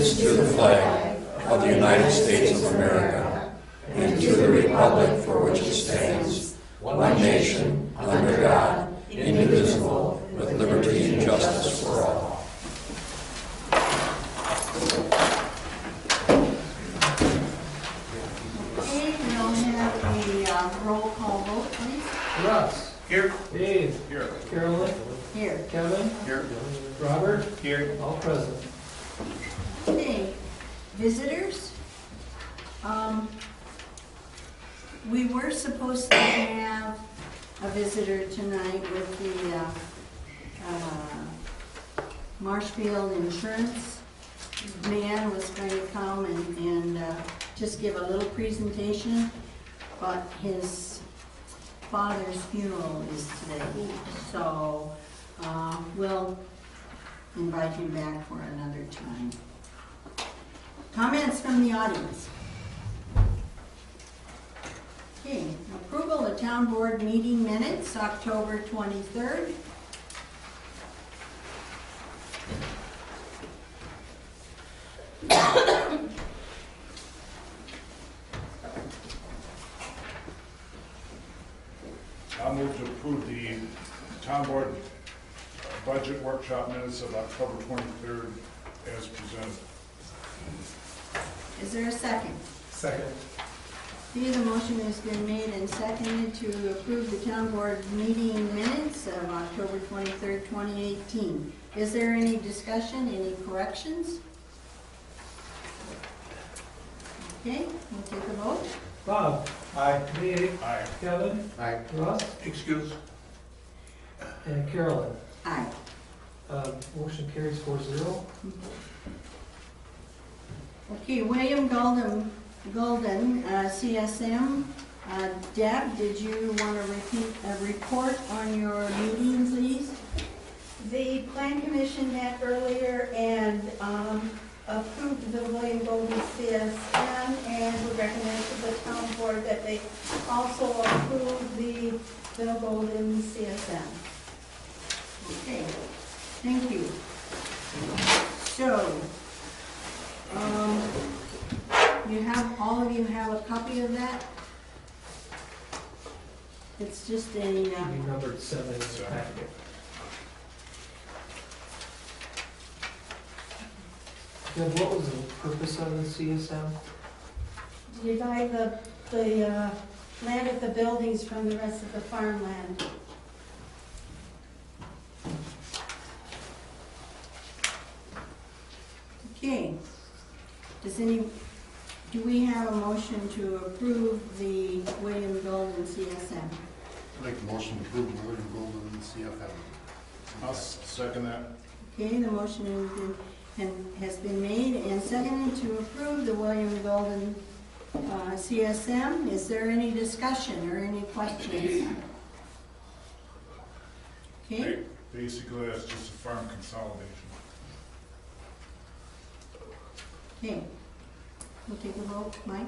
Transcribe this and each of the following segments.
allegiance to the flag of the United States of America and to the republic for which it stands, one nation, under God, indivisible, with liberty and justice for all. Okay, we'll have a roll call vote, please. Russ. Here. Dave. Here. Carolyn. Here. Kevin. Here. Robert. Here. All present. Okay, visitors. We were supposed to have a visitor tonight with the Marshfield Insurance man was going to come and just give a little presentation, but his father's funeral is today, so we'll invite him back for another time. Comments from the audience? Okay, approval of town board meeting minutes, October 23rd. I'll move to approve the town board budget workshop minutes of October 23rd as presented. Is there a second? Second. Okay, the motion has been made and seconded to approve the town board meeting minutes of October 23rd, 2018. Is there any discussion, any corrections? Okay, we'll take a vote. Bob. Aye. Dave. Aye. Kevin. Aye. Russ. Excuse. And Carolyn. Aye. Motion carries 4-0. Okay, William Golden, CSM. Deb, did you want to repeat a report on your meeting, please? The Plan Commission met earlier and approved the William Golden CSM and would recommend to the town board that they also approve the Bill Golden CSM. Okay, thank you. So, all of you have a copy of that? It's just a, You numbered 7 in the packet. Deb, what was the purpose of the CSM? Divide the land of the buildings from the rest of the farmland. okay. Do we have a motion to approve the William Golden CSM? Make a motion to approve the William Golden CFM. I'll second that. Okay, the motion has been made and seconded to approve the William Golden CSM. Is there any discussion or any questions? Okay, Basically, that's just a farm consolidation. okay. We'll take a vote. Mike?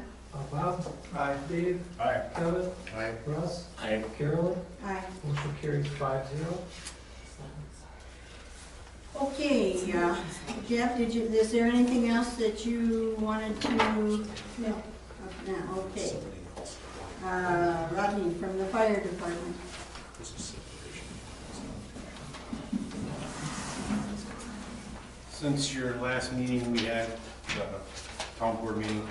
Bob. Aye. Dave. Aye. Kevin. Aye. Russ. Aye. Carolyn. Aye. Motion carries 5-0. Okay, Jeff, is there anything else that you wanted to? No. No, okay. Rodney from the fire department. Since your last meeting, we had the town board meeting,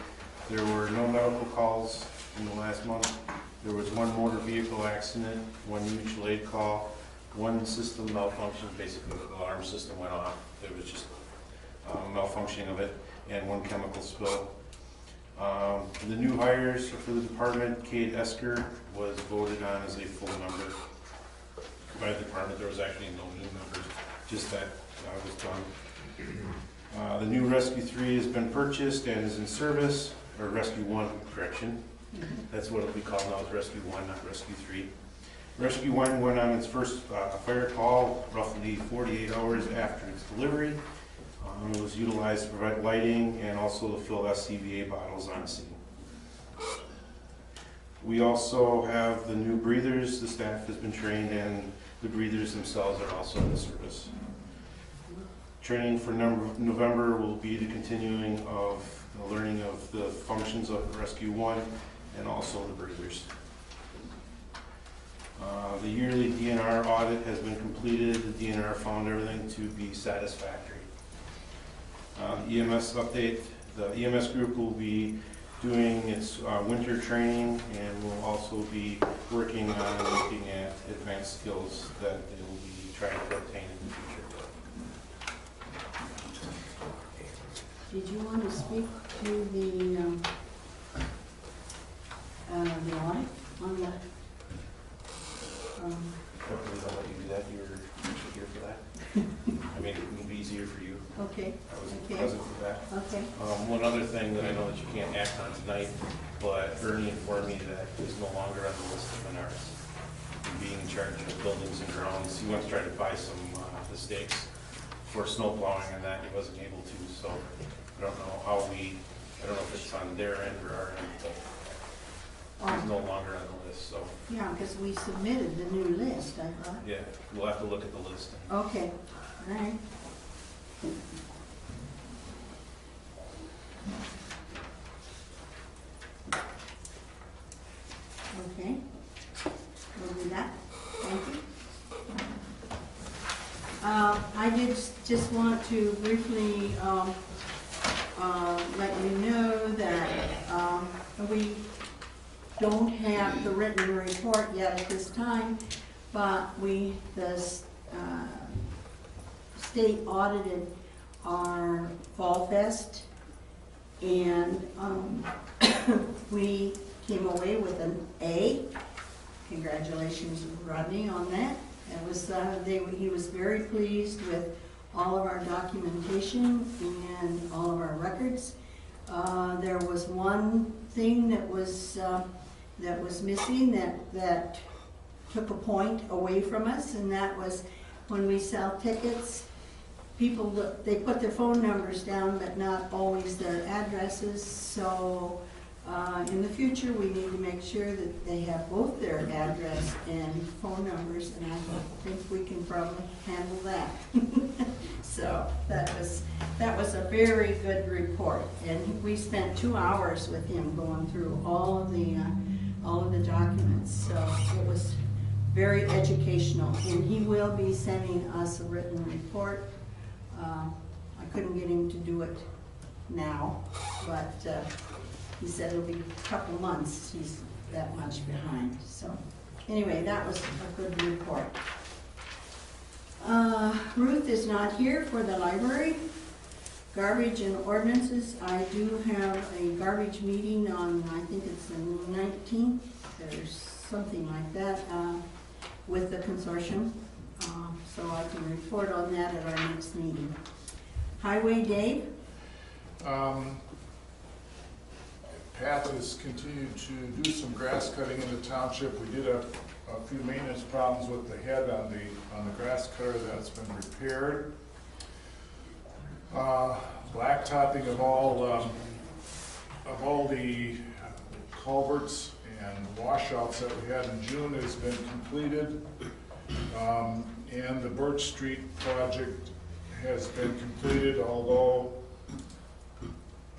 there were no medical calls in the last month. There was one motor vehicle accident, one mutual aid call, one system malfunction, basically the alarm system went off. It was just malfunctioning of it, and one chemical spill. The new hires for the department, Kate Esker was voted on as a full member by the department. There was actually no new members, just that was done. The new Rescue 3 has been purchased and is in service, or Rescue 1, correction. That's what it'll be called now, is Rescue 1, not Rescue 3. Rescue 1 went on its first fire call roughly 48 hours after its delivery. It was utilized to provide lighting and also to fill SCBA bottles on scene. We also have the new breathers. The staff has been trained and the breathers themselves are also in the service. Training for November will be the continuing of the learning of the functions of Rescue 1 and also the breathers. The yearly DNR audit has been completed. The DNR found everything to be satisfactory. EMS update, the EMS group will be doing its winter training and will also be working on looking at advanced skills that they will be trying to obtain in the future. Did you want to speak to the audit on the, Hopefully they'll let you do that. You're here for that. I mean, it will be easier for you. okay, I was Okay. present for that. okay. One other thing that I know that you can't act on tonight, but Ernie informed me that he's no longer on the list of Menards. Being in charge of buildings and grounds, he went to try to buy some the stakes for snow plowing and that, he wasn't able to, so I don't know how I don't know if it's on their end or our end, but he's no longer on the list, so, Yeah, because we submitted the new list, I thought. yeah, we'll have to look at the list. Okay, all right. Okay, we'll do that. Thank you. I did just want to briefly let you know that we don't have the written report yet at this time, but the state audited our Fall Fest, and we came away with an A. Congratulations, Rodney, on that. It was, he was very pleased with all of our documentation and all of our records. There was one thing that was missing that took a point away from us, and that was when we sell tickets, people, they put their phone numbers down, but not always their addresses. So in the future, we need to make sure that they have both their address and phone numbers, and I think we can probably handle that. So that was a very good report, and we spent 2 hours with him going through all of the documents. So it was very educational, and he will be sending us a written report. I couldn't get him to do it now, but he said it'll be a couple months. He's that much behind. So anyway, that was a good report. Ruth is not here for the library. Garbage and ordinances. I do have a garbage meeting on, I think it's the 19th. There's something like that with the consortium. So I can report on that at our next meeting. Highway, Dave? Pat has continued to do some grass cutting in the township. We did have a few maintenance problems with the head on the grass cutter. That's been repaired. Blacktopping of all the culverts and washouts that we had in June has been completed. And the Birch Street project has been completed, although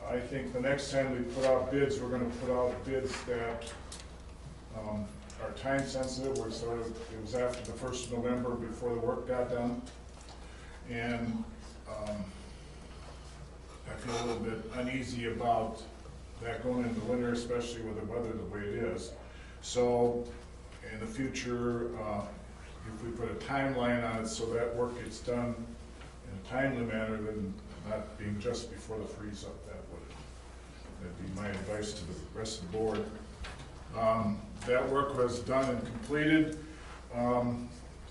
I think the next time we put out bids, we're going to put out bids that are time sensitive. It was after the 1st of November before the work got done. And I feel a little bit uneasy about that going into winter, especially with the weather the way it is. So in the future, if we put a timeline on it so that work gets done in a timely manner, then not being just before the freeze up, that'd be my advice to the rest of the board. That work was done and completed.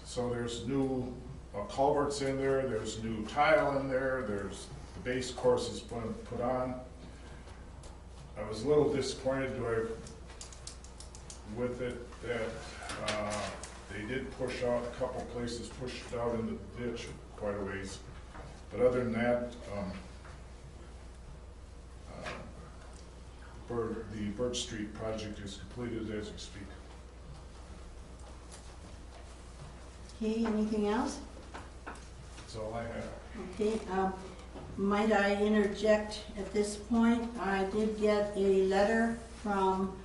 So there's new culverts in there, there's new tile in there, there's the base course is put on. I was a little disappointed with it that they did push out a couple places, pushed out in the ditch quite a ways. But other than that, the Birch Street project is completed as we speak. Okay, anything else? That's all I have. Okay, might I interject at this point? I did get a letter from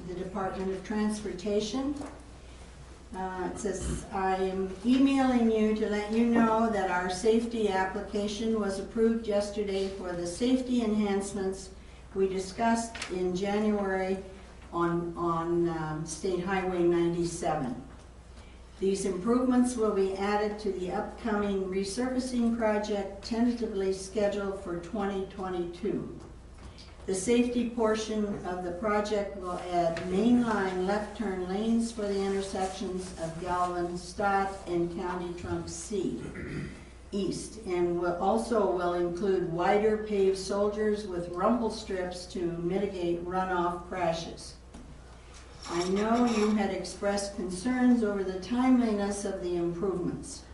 the Department of Transportation. It says, I am emailing you to let you know that our safety application was approved yesterday for the safety enhancements we discussed in January on State Highway 97. These improvements will be added to the upcoming resurfacing project tentatively scheduled for 2022. The safety portion of the project will add mainline left turn lanes for the intersections of Galvin, Stott, and County Trunk C East, and will include wider paved soldiers with rumble strips to mitigate runoff crashes. I know you had expressed concerns over the timeliness of the improvements.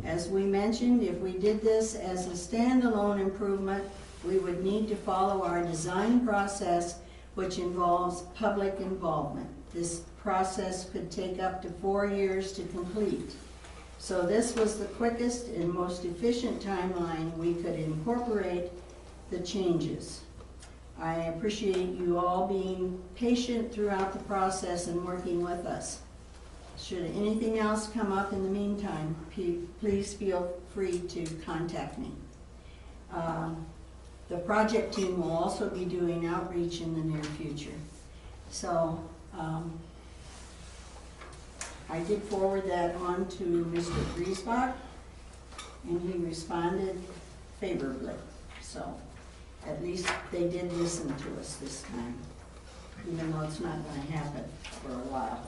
As we mentioned, if we did this as a standalone improvement, we would need to follow our design process, which involves public involvement. This process could take up to 4 years to complete. So this was the quickest and most efficient timeline we could incorporate the changes. I appreciate you all being patient throughout the process and working with us. Should anything else come up in the meantime, please feel free to contact me. The project team will also be doing outreach in the near future. So I did forward that on to Mr. Griesbach, and he responded favorably. So at least they did listen to us this time, even though it's not going to happen for a while.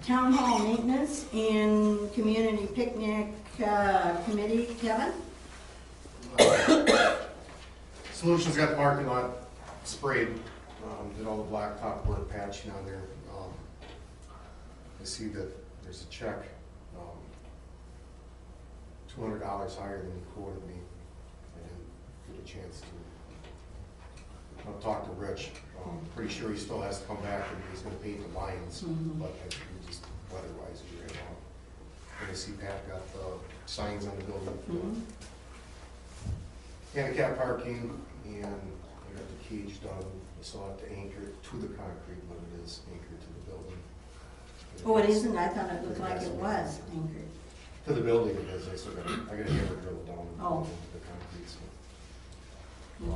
Town hall maintenance and community picnic committee, Kevin? Solutions got the parking lot sprayed, did all the blacktop work, patching on there. I see that there's a check, $200 higher than he quoted me. I didn't get a chance to talk to Rich. Pretty sure he still has to come back and he's gonna paint the lines, but I think just weather-wise, right now. And I see Pat got the signs on the building. Handicap parking, and I got the cage done. I still have to anchor it to the concrete, but it is anchored to the building. Oh, it isn't? I thought it looked like it was anchored. To the building it is. I got a hammer drill down Oh. into the concrete. So,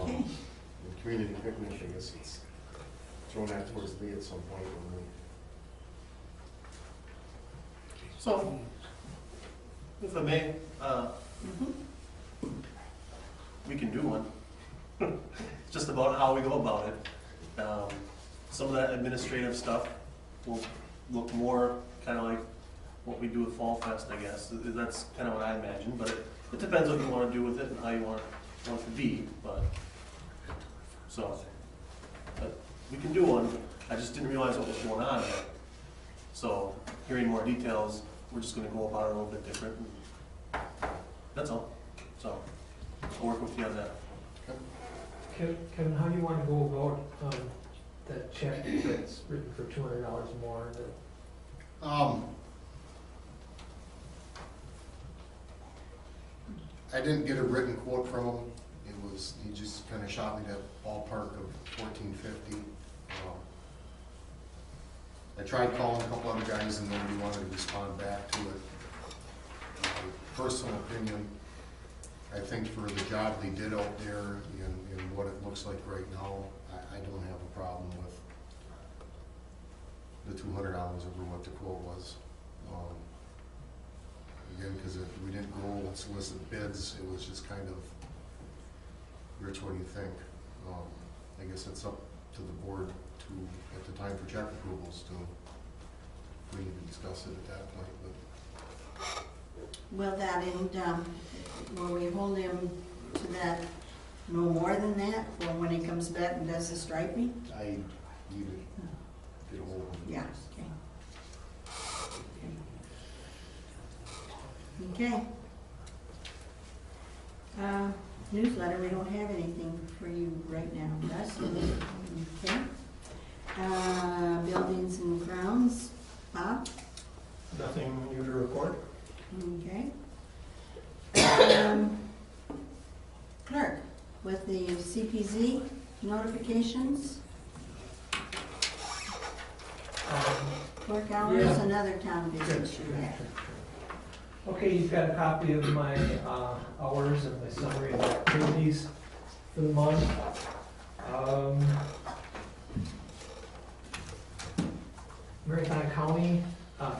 Okay. the community picnic, I guess it's throwing that towards me at some point when we. So, if I may, we can do one. It's just about how we go about it. Some of that administrative stuff will look more kind of like what we do with Fall Fest, I guess. That's kind of what I imagine, but it depends what you want to do with it and how you want it to be. But we can do one. I just didn't realize what was going on there. So hearing more details, we're just going to go about it a little bit different. That's all. So I'll work with you on that. Kevin, how do you want to go about that check that's written for $200 more? I didn't get a written quote from him. He just kind of shot me that ballpark of $14.50. I tried calling a couple other guys and nobody wanted to respond back to it. My personal opinion, I think for the job they did out there and what it looks like right now, I don't have a problem with the $200 over what the quote was. Again, because we didn't go and solicit bids, it was just kind of, Rich, what do you think? I guess it's up to the board to, at the time for check approvals, we need to discuss it at that point. But Will that end, will we hold him to that, no more than that, for when he comes back and does the striping? I need to get a hold of him. Yeah, okay. Okay. Newsletter, we don't have anything for you right now, Russ. Okay. Buildings and grounds, Bob? Nothing new to report? Okay. Clerk, with the CPZ notifications, clerk hours, Yeah. and other town business you have. Okay, you've got a copy of my hours and my summary of activities for the month. Marathon County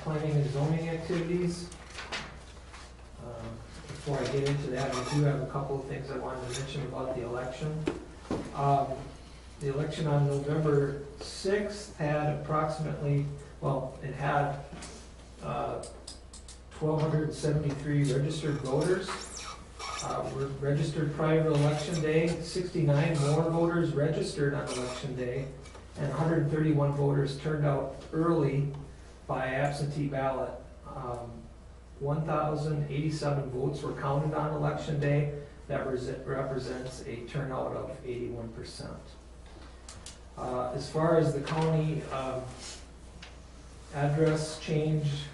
planning and zoning activities. Before I get into that, I do have a couple of things I wanted to mention about the election. The election on November 6th had approximately, well, it had 1,273 registered voters. Were registered prior to election day. 69 more voters registered on election day, and 131 voters turned out early by absentee ballot. 1,087 votes were counted on election day. That represents a turnout of 81%. As far as the county address change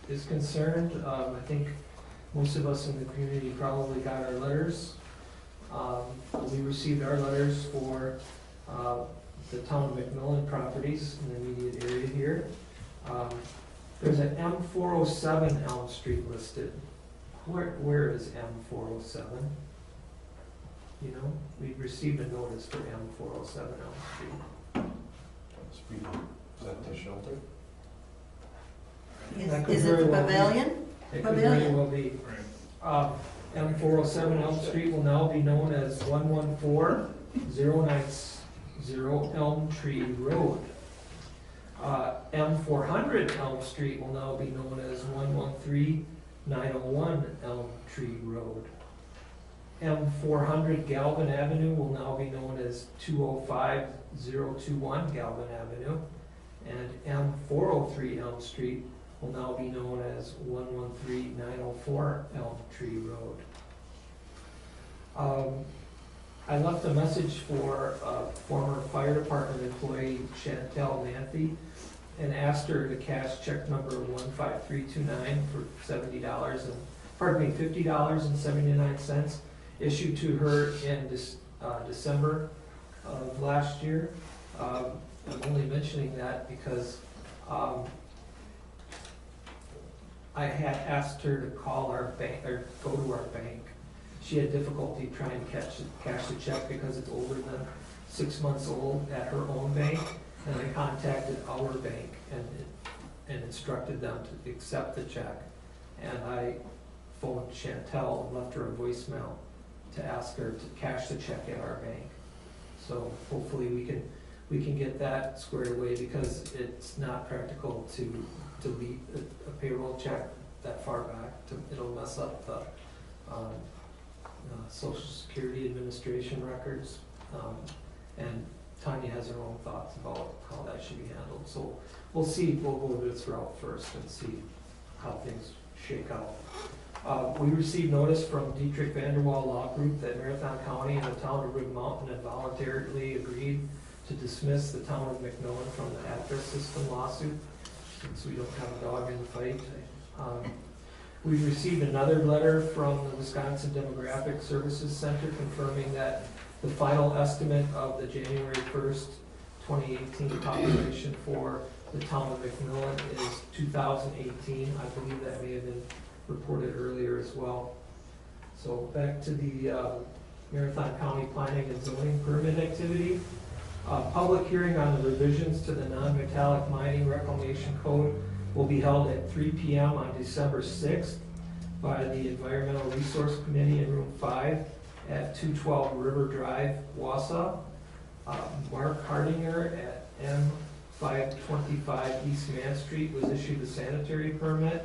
is concerned, I think most of us in the community probably got our letters. We received our letters for the town of McMillan properties in the immediate area here. There's an M407 Elm Street listed. Where is M407? You know, we received a notice for M407 Elm Street. Is that the shelter? That could Is it very the well be. pavilion? It could very Pavilion. well be. Right. M407 Elm Street will now be known as 114090 Elm Tree Road. M400 Elm Street will now be known as 113901 Elm Tree Road. M400 Galvin Avenue will now be known as 205021 Galvin Avenue. And M403 Elm Street will now be known as 113904 Elm Tree Road. I left a message for former fire department employee Chantel Manthe and asked her to cash check number 15329 for $50.79 issued to her in December of last year. I'm only mentioning that because I had asked her to call our bank, or go to our bank. She had difficulty trying to cash the check because it's older than 6 months old at her own bank. And I contacted our bank and instructed them to accept the check. And I phoned Chantel and left her a voicemail to ask her to cash the check at our bank. So hopefully we can get that squared away, because it's not practical to delete a payroll check that far back. It'll mess up the Social Security Administration records. And Tanya has her own thoughts about how that should be handled. So we'll see, we'll go this route first and see how things shake out. We received notice from Dietrich Vanderwall Law Group that Marathon County and the town of Rig Mountain have voluntarily agreed to dismiss the town of McMillan from the address system lawsuit, since we don't have a dog in the fight. We received another letter from the Wisconsin Demographic Services Center confirming that the final estimate of the January 1st, 2018 population for the town of McMillan is 2018. I believe that may have been reported earlier as well. So back to the Marathon County Planning and Zoning Permit activity. Public hearing on the revisions to the non-metallic mining reclamation code will be held at 3 p.m. on December 6th by the Environmental Resource Committee in Room 5 at 212 River Drive, Wausau. Mark Hardinger at M525 East Man Street was issued a sanitary permit.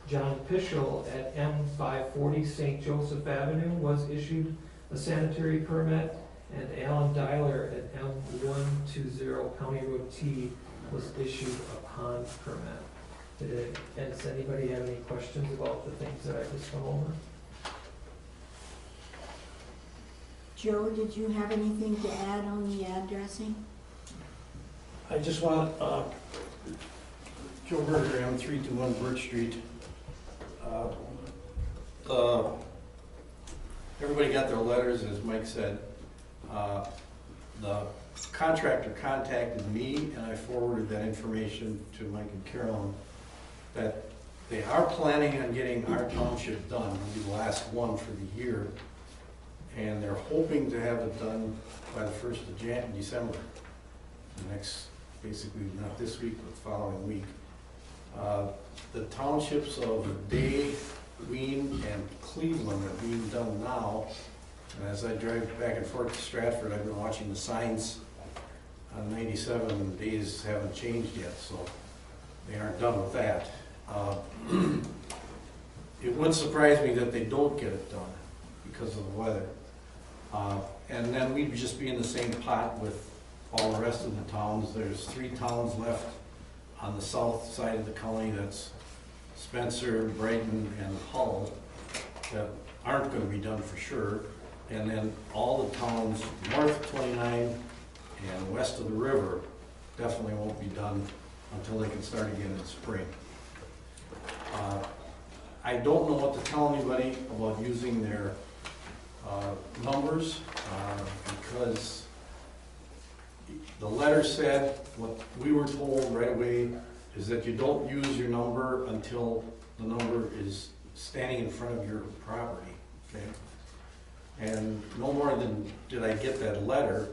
John Pischel at M540 St. Joseph Avenue was issued a sanitary permit. And Alan Dyler at M120 County Road T was issued a pond permit. Does anybody have any questions about the things that I just went over? Joe, did you have anything to add on the addressing? I just want, Joe Berger, I'm 321 Birch Street. Everybody got their letters, as Mike said. The contractor contacted me, and I forwarded that information to Mike and Carolyn, that they are planning on getting our township done. It'll be the last one for the year. And they're hoping to have it done by the 1st of December. The next, basically not this week, but the following week. The townships of Day, Ween, and Cleveland are being done now. And as I drive back and forth to Stratford, I've been watching the signs on 97, and the days haven't changed yet, so they aren't done with that. It would surprise me that they don't get it done because of the weather. And then we'd just be in the same pot with all the rest of the towns. There's 3 towns left on the south side of the county. That's Spencer, Brighton, and Hull that aren't going to be done for sure. And then all the towns north of 29 and west of the river definitely won't be done until they can start again in spring. I don't know what to tell anybody about using their numbers because the letter said, what we were told right away is that you don't use your number until the number is standing in front of your property, okay? And no more than did I get that letter,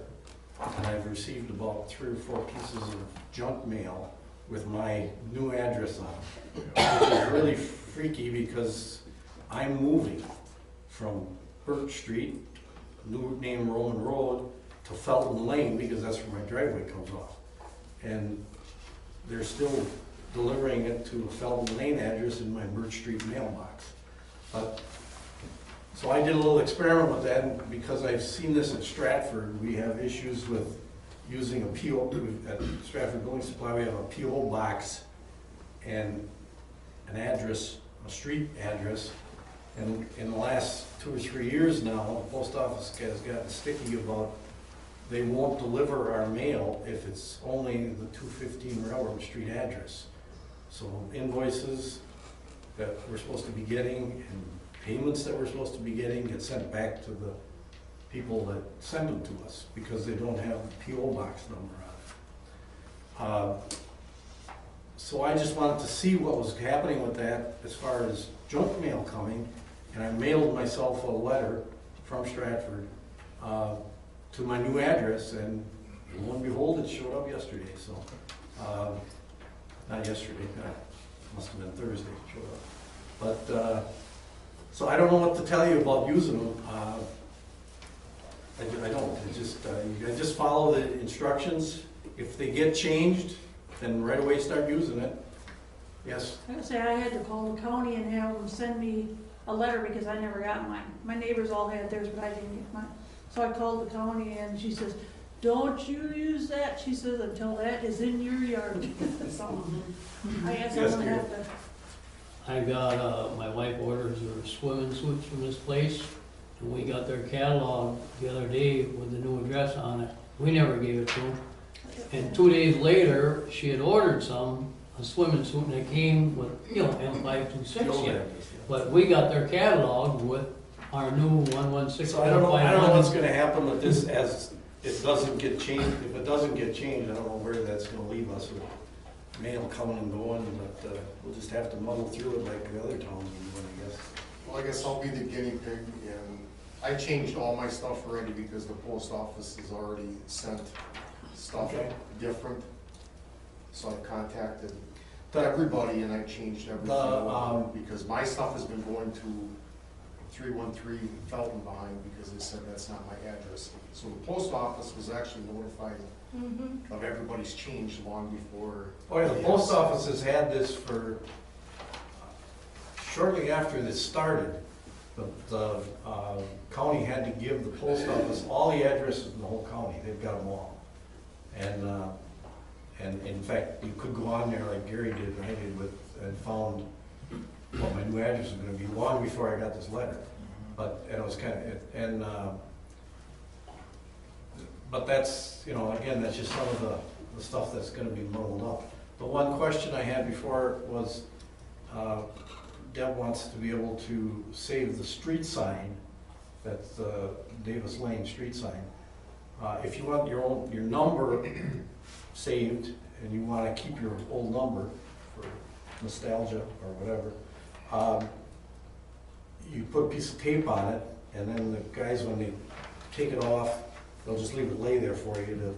and I've received about 3 or 4 pieces of junk mail with my new address on it, which is really freaky because I'm moving from Birch Street, new name Roman Road, to Felton Lane because that's where my driveway comes off. And they're still delivering it to a Felton Lane address in my Birch Street mailbox. But so I did a little experiment with that, and because I've seen this at Stratford, we have issues with using a PO, at Stratford Building Supply, we have a PO box and an address, a street address, and in the last 2 or 3 years now, the post office has gotten sticky about they won't deliver our mail if it's only the 215 Railroad Street address. So invoices that we're supposed to be getting and payments that we're supposed to be getting get sent back to the people that send them to us because they don't have the PO box number on it. So I just wanted to see what was happening with that as far as junk mail coming, and I mailed myself a letter from Stratford to my new address, and lo and behold, it showed up yesterday. So, not yesterday, must have been Thursday it showed up. But, so I don't know what to tell you about using them. I don't. I just follow the instructions. If they get changed, then right away start using it. Yes? I would say I had to call the county and have them send me a letter because I never got mine. My neighbors all had theirs, but I didn't get mine. So I called the county and she says, don't you use that, she says, until that is in your yard. So I guess I'm gonna have to. I got, my wife orders her swimming suits from this place, and we got their catalog the other day with the new address on it. We never gave it to them. And 2 days later, she had ordered a swimming suit, and it came with, M526 yet. But we got their catalog with our new 116. So I don't know what's gonna happen with this as it doesn't get changed. If it doesn't get changed, I don't know where that's gonna leave us with mail coming and going, but we'll just have to muddle through it like the other towns are doing, I guess. Well, I guess I'll be the guinea pig, and I changed all my stuff already because the post office has already sent stuff different. So I contacted everybody and I changed everything because my stuff has been going to 313 Felton behind because they said that's not my address. So the post office was actually notified of everybody's change long before. Oh yeah, the post office has had this for, shortly after this started, the county had to give the post office all the addresses in the whole county. They've got them all. And in fact, you could go on there like Gary did and I did and found what my new address was going to be long before I got this letter. But, and it was kind of, but that's, again, that's just some of the the stuff that's gonna be muddled up. The one question I had before was, Deb wants to be able to save the street sign, that's the Davis Lane street sign. If you want your number saved, and you wanna keep your old number for nostalgia or whatever, you put a piece of tape on it, and then the guys, when they take it off, they'll just leave it lay there for you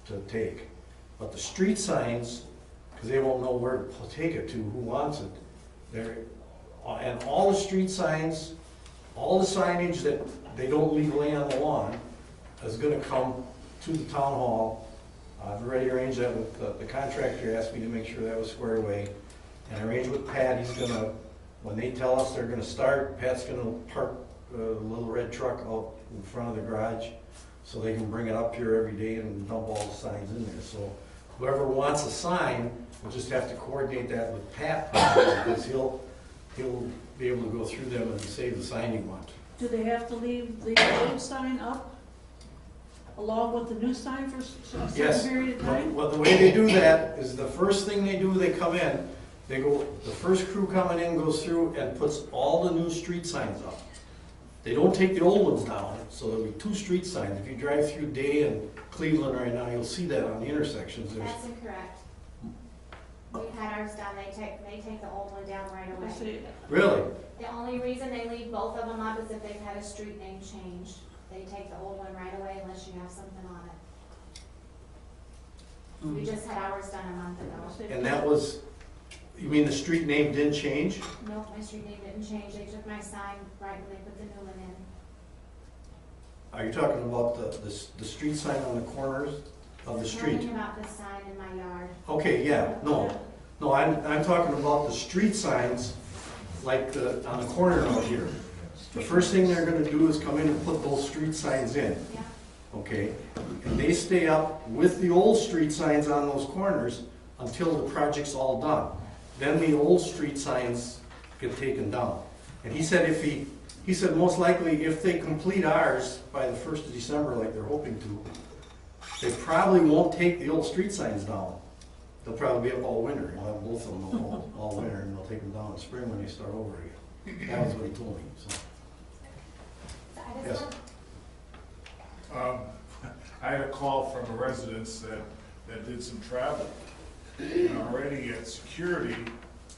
to take. But the street signs, because they won't know where to take it to, who wants it, and all the street signs, all the signage that they don't leave lay on the lawn is gonna come to the town hall. I've already arranged that with the contractor, asked me to make sure that was squared away. And I arranged with Pat, he's gonna, when they tell us they're gonna start, Pat's gonna park a little red truck out in front of the garage so they can bring it up here every day and dump all the signs in there. So whoever wants a sign, we'll just have to coordinate that with Pat, because he'll be able to go through them and save the sign you want. Do they have to leave the old sign up along with the new sign for a Yes. certain period of time? Well, the way they do that is the first thing they do, they come in, they go, the first crew coming in goes through and puts all the new street signs up. They don't take the old ones down, so there'll be 2 street signs. If you drive through Day and Cleveland right now, you'll see that on the intersections. That's incorrect. We've had ours done, they take the old one down right I away. see. Really? The only reason they leave both of them up is if they've had a street name change. They take the old one right away unless you have something on it. We just had ours done a month ago. And that was, you mean the street name didn't change? Nope, my street name didn't change. They took my sign right when they put the new one in. Are you talking about the street sign on the corners of the street? Nothing about this sign in my yard. Okay, yeah, no, I'm talking about the street signs, like on the corner out here. The first thing they're gonna do is come in and put those street signs in, Yeah. okay? And they stay up with the old street signs on those corners until the project's all done. Then the old street signs get taken down. And he said he said most likely if they complete ours by the 1st of December like they're hoping to, they probably won't take the old street signs down. They'll probably be up all winter. You'll have both of them all winter, and they'll take them down in spring when they start over again. That was what he told me, so. So I Yes. just want, I had a call from a residence that did some travel. And already at security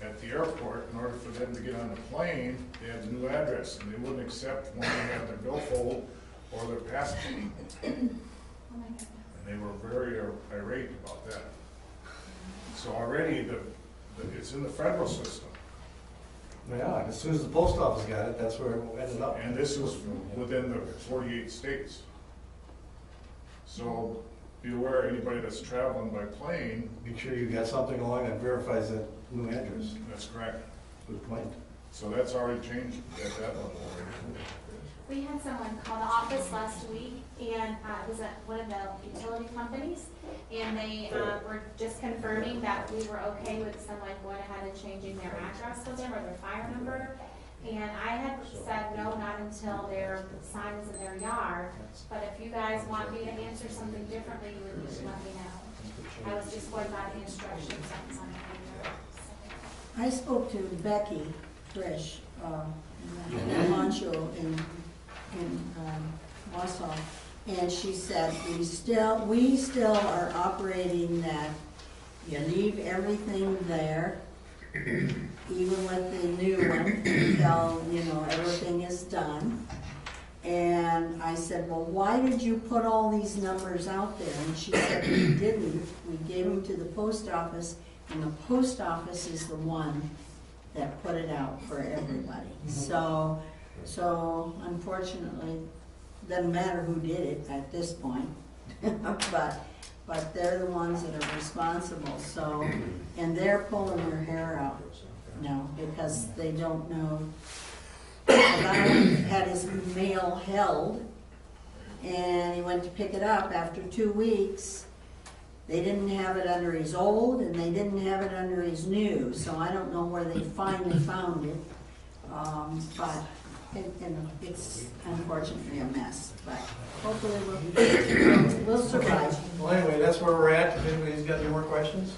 at the airport, in order for them to get on the plane, they had the new address, and they wouldn't accept when they had their billfold or their passport. oh my goodness. And they were very irate about that. So already it's in the federal system, Yeah, as soon as the post office got it, that's where it ended up. and this is within the 48 states. So be aware, anybody that's traveling by plane, Make sure you got something along that verifies that new address. that's correct. Good point. So that's already changed at that level already. We had someone call the office last week, and it was at one of the utility companies, and they were just confirming that we were okay with someone going ahead and changing their address with them or their fire number. And I had said no, not until their sign is in their yard, but if you guys want me to answer something differently, you would just let me know. I was just going by the instructions on something. I spoke to Becky Frisch, in Moncho in Wausau, and she said, we still are operating that you leave everything there, even with the new one, until, everything is done. And I said, well, why did you put all these numbers out there? And she said, we didn't. We gave them to the post office, and the post office is the one that put it out for everybody. So unfortunately, doesn't matter who did it at this point, but they're the ones that are responsible, so, and they're pulling their hair out now because they don't know. The guy had his mail held, and he went to pick it up after 2 weeks. They didn't have it under his old, and they didn't have it under his new, so I don't know where they finally found it. But And it's unfortunately a mess, but hopefully we'll survive. Well, anyway, that's where we're at. If anybody's got any more questions?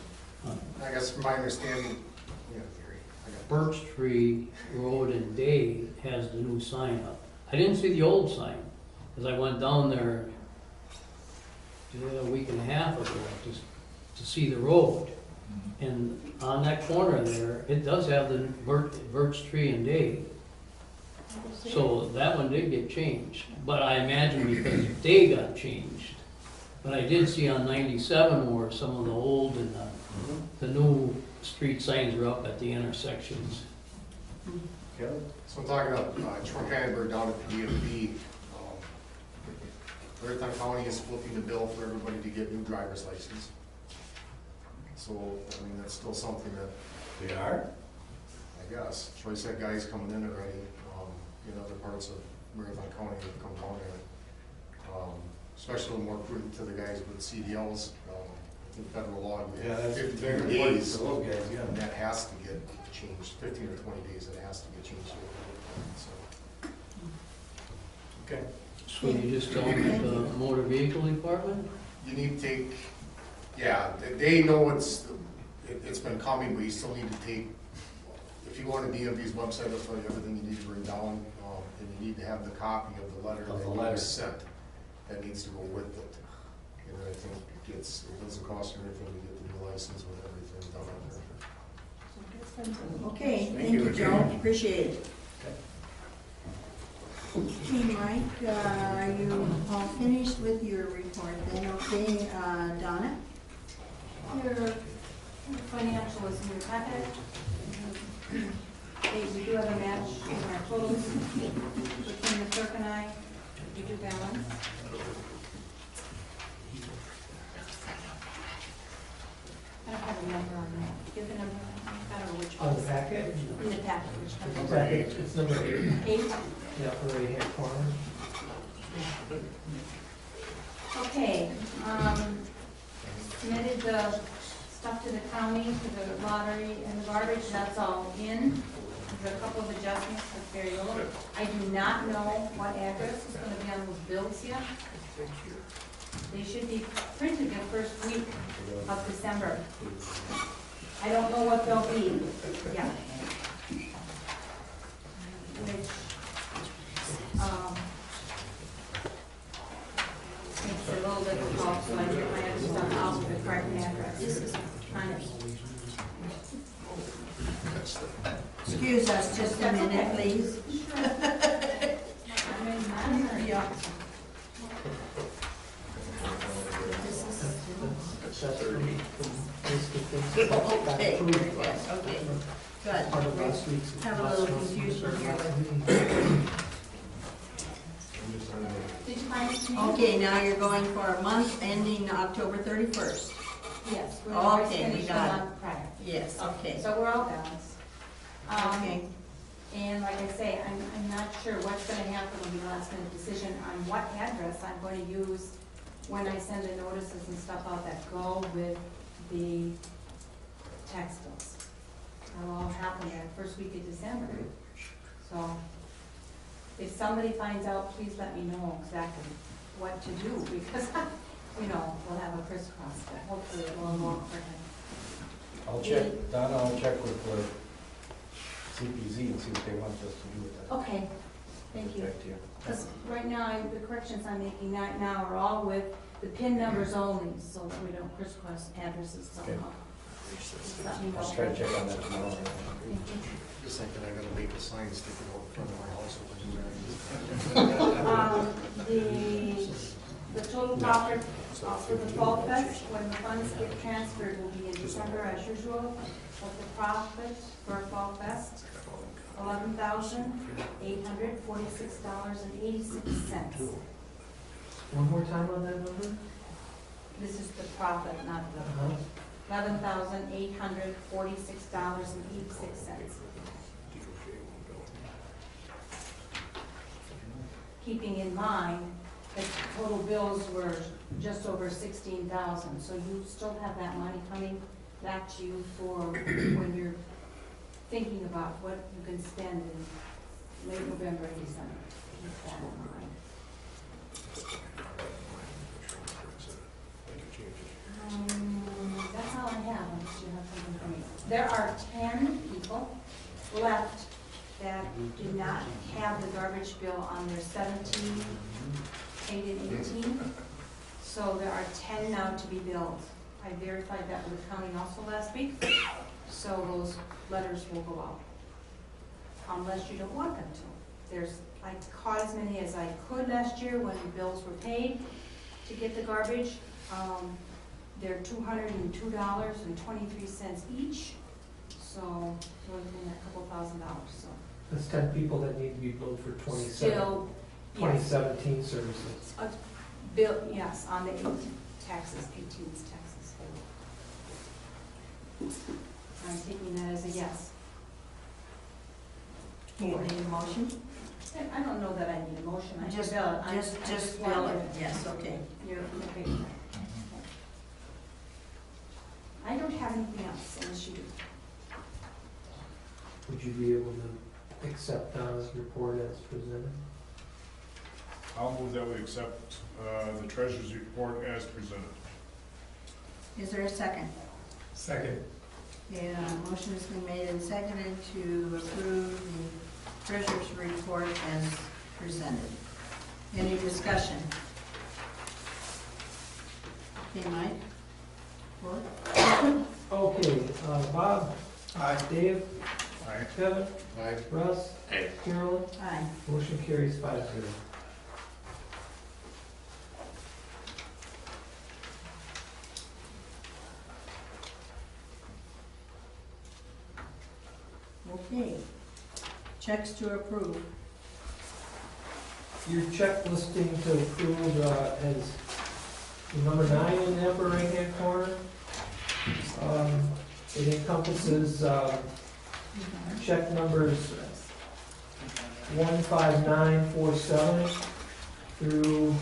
I guess from my understanding, yeah, Gary, I got Birch Tree Road in Day has the new sign up. I didn't see the old sign, because I went down there a week and a half ago to see the road. And on that corner there, it does have the Birch Tree and Day. So that one did get changed, but I imagine because Day got changed. But I did see on 97 where some of the old and the new street signs are up at the intersections. Kevin? So I'm talking about Troy Hannenberg down at the DMV. Marathon County is flipping the bill for everybody to get new driver's license. So, I mean, that's still something that, They are? I guess, Troy said guys coming in already, in other parts of Marathon County that come down there. Especially more prudent to the guys with CDLs, in federal law. You Yeah, have that's 15 very important days, for those guys, yeah. and that has to get changed, 15 or 20 days, it has to get changed. So, Okay. So you just tell them at the motor vehicle department? you need to take, yeah, they know it's been coming, but you still need to take, if you go on the DMV's website, it'll tell you everything you need to bring down, and you need to have the copy of the letter Of that the you letter. sent, that needs to go with it. And I think it doesn't cost you anything to get the new license with everything done on there. Okay, thank you, Joe, appreciate it. Okay, Mike, are you all finished with your report then? Okay, Donna? Your financial is in your packet. We do have a match in our totals between the clerk and I. We do balance. I don't have a number on that. Give the number. I don't know which one. On the packet? In the packet, which It's number? packet, it's number 8, 8. yeah, upper right hand corner. Okay, submitted the stuff to the county, to the lottery and the garbage, that's all in. There's a couple of adjustments, that's very little. I do not know what address is gonna be on those bills yet. They should be printed the first week of December. I don't know what they'll be yet. Which, makes it a little difficult, so I get my other stuff out with the correct address. This is kind of, Excuse us just a minute, please. I'm in a hurry. That's from Okay, very good, okay, good. part of last week's. Have a little last month's confusion here with- Did you find it? Okay, now you're going for a month ending October 31st. Yes. we're always Okay, we finished the got it. month prior. Yes, okay. So we're all balanced. Okay, And like I say, I'm not sure what's gonna happen when the last minute decision on what address I'm going to use when I send the notices and stuff out that go with the tax bills. That'll all happen that first week of December. So if somebody finds out, please let me know exactly what to do, because, we'll have a crisscross, but hopefully it will work for him. I'll check, Donna, I'll check with CPZ and see what they want us to do with that. Okay, thank you. Back to you. Because right now, the corrections I'm making right now are all with the PIN numbers only, so that we don't crisscross addresses somehow. Just let me know. I'll try to check on that tomorrow. Thank you. Just thinking I gotta make a sign sticking out in front of my house over The total profit for the Fall Fest, when the funds get transferred, will be in December as usual. Of the profit for Fall Fest, $11,846.86. One more time on that number? This is the profit, not the, $11,846.86. Keeping in mind that total bills were just over 16,000, so you still have that money coming back to you for when you're thinking about what you can spend in late November and December. Keep that in mind. That's all I have, unless you have something for me. There are 10 people left that do not have the garbage bill on their 17, 8, and 18. So there are 10 now to be billed. I verified that with the county also last week, so those letters will go out. Unless you don't want them to. I caught as many as I could last year when the bills were paid to get the garbage. They're $202.23 each, so we're looking at a couple $1,000, so. That's 10 people that need to be billed for Still, yes. 2017 services. Bill, yes, on the 18th taxes. I'm taking that as a yes. Do you need a motion? I don't know that I need a motion. I Just bill it. just want bill you it, yes, okay. You're okay. I don't have anything else unless you do. Would you be able to accept Donna's report as presented? I'll move that we accept the treasurer's report as presented. Is there a second? Second. Yeah, motion has been made and seconded to approve the treasurer's report as presented. Any discussion? Okay, Mike? What? Okay, Bob? Aye. Dave? Aye. Kevin? Aye. Russ? Aye. Carolyn? Aye. Motion carries 5-0. Okay. Checks to approve. Your check listing to approve has number 9 in the upper right-hand corner. It encompasses check numbers 15947 through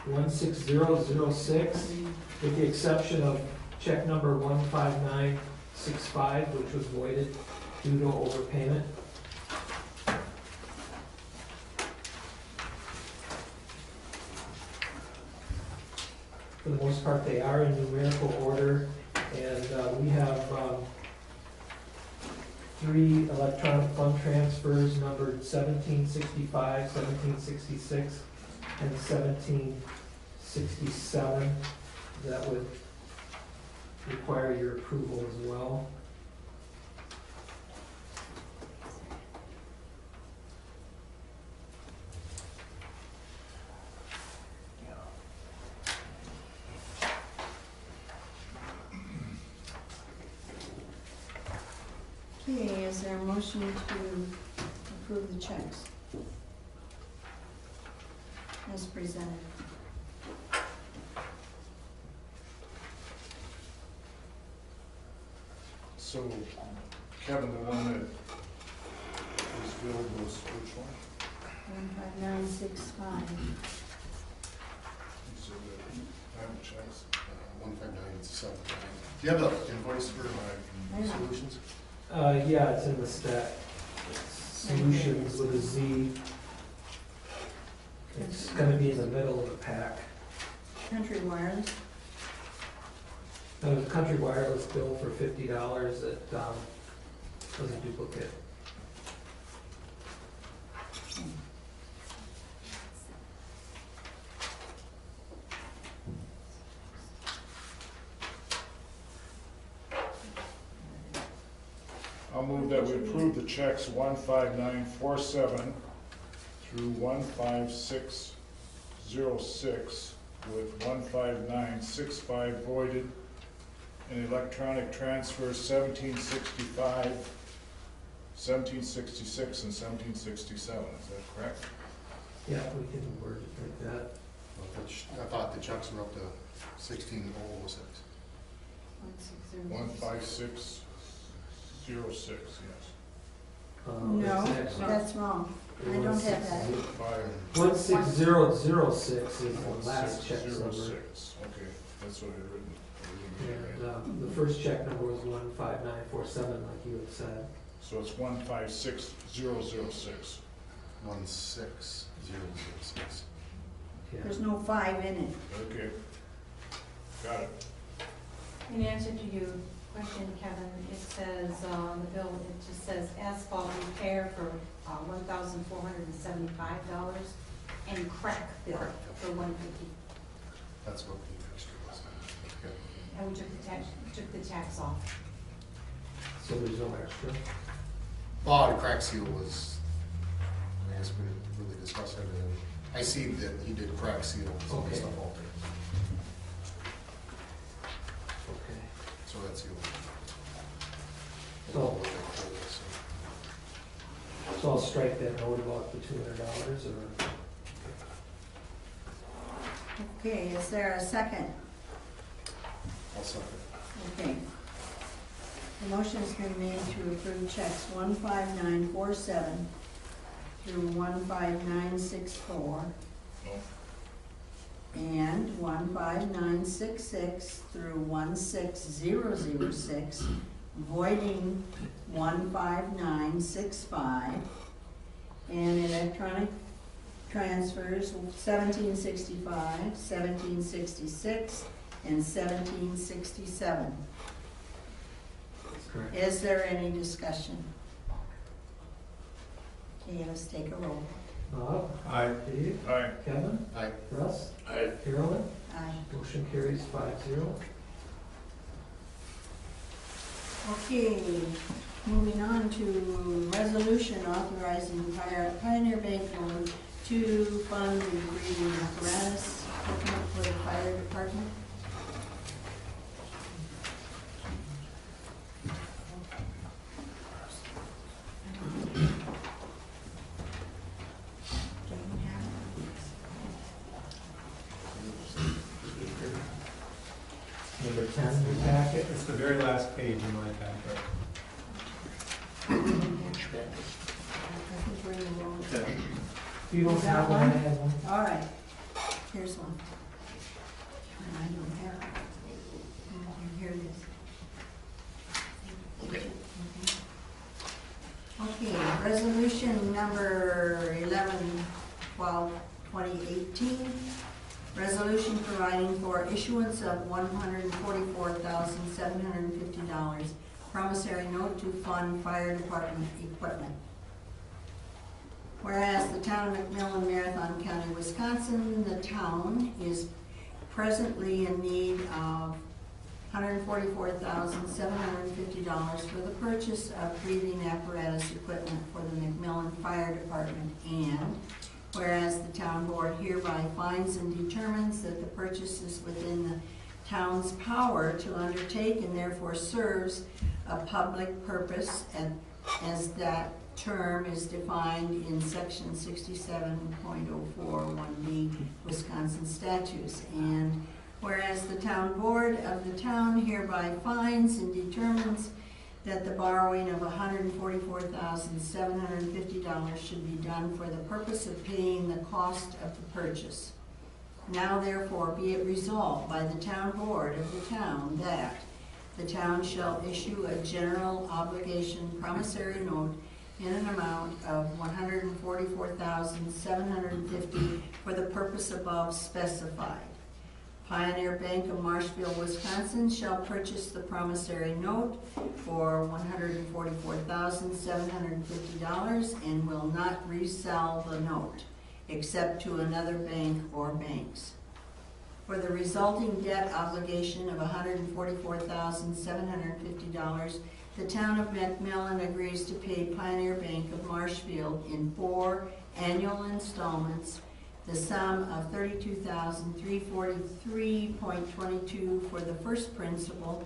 16006, with the exception of check number 15965, which was voided due to overpayment. For the most part, they are in numerical order, and we have 3 electronic fund transfers numbered 1765, 1766, and 1767 that would require your approval as well. Okay, is there a motion to approve the checks as presented? So, Kevin, the one that was billed was which one? 15965. So I have checks. 15979. Do you have the invoice for Solutions? Yeah, it's in the stack. Solutions with a Z. It's gonna be in the middle of the pack. Country Wireless. The Country Wireless bill for $50 that was a duplicate. I'll move that we approve the checks 15947 through 15606 with 15965 voided, and electronic transfers 1765, 1766, and 1767. Is that correct? Yeah, we can word it like that. I thought the checks were up to 16006. 15606, yes. No, it's actually that's wrong. I don't have that. 16006 is the last check number. 16006, okay, that's what I written. And the first check number was 15947, like you had said. So it's 156006. 16006. Yeah. There's no 5 in it. Okay. Got it. In answer to your question, Kevin, it says, on the bill, it just says asphalt repair for $1,475 and crack fill for $150. That's what the extra was. Okay. And we took the tax off. So there's no extra? Well, the crack seal was, I guess we didn't really discuss it. I see that he did crack seal and some of the Okay. stuff out there. Okay. So that's the So, so I'll strike that note about the $200 or? Okay, is there a second? I'll second. Okay. The motion has been made to approve checks 15947 through 15964 No. and 15966 through 16006, voiding 15965, and electronic transfers 1765, 1766, and 1767. Correct. Is there any discussion? Okay, let's take a roll. Bob? Aye. Dave? Aye. Kevin? Aye. Russ? Aye. Carolyn? Aye. Motion carries 5-0. Okay, moving on to resolution authorizing Pioneer Bank loan to fund the breathing apparatus equipment for the fire department. Number 10 in your packet. It's the very last page in my packet. I think we're in the wrong. If you don't have one, I have one. All right, here's one. And I don't have it. Here it is. Okay, resolution number 11/12/2018. Resolution providing for issuance of $144,750 promissory note to fund fire department equipment. Whereas the town of McMillan, Marathon County, Wisconsin, the town is presently in need of $144,750 for the purchase of breathing apparatus equipment for the McMillan Fire Department, and whereas the town board hereby finds and determines that the purchase is within the town's power to undertake and therefore serves a public purpose as that term is defined in section 67.041B Wisconsin statutes. And whereas the town board of the town hereby finds and determines that the borrowing of $144,750 should be done for the purpose of paying the cost of the purchase. Now therefore be it resolved by the town board of the town that the town shall issue a general obligation promissory note in an amount of $144,750 for the purpose above specified. Pioneer Bank of Marshfield, Wisconsin shall purchase the promissory note for $144,750 and will not resell the note except to another bank or banks. For the resulting debt obligation of $144,750, the town of McMillan agrees to pay Pioneer Bank of Marshfield in 4 annual installments the sum of $32,343.22 for the first principal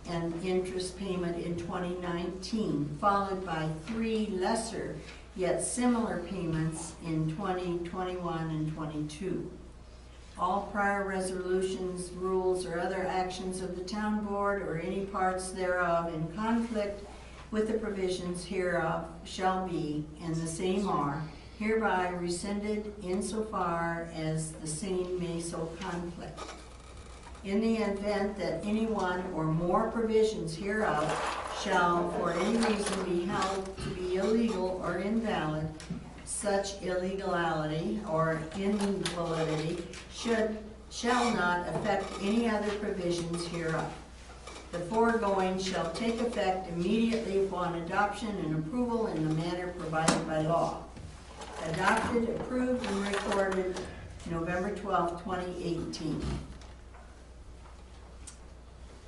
and interest payment in 2019, followed by 3 lesser yet similar payments in 2021 and 22. All prior resolutions, rules, or other actions of the town board or any parts thereof in conflict with the provisions hereof shall be, and the same are, hereby rescinded insofar as the same may so conflict. In the event that any one or more provisions hereof shall for any reason be held to be illegal or invalid, such illegality or invalidity shall not affect any other provisions hereof. The foregoing shall take effect immediately upon adoption and approval in the manner provided by law. Adopted, approved, and recorded November 12, 2018.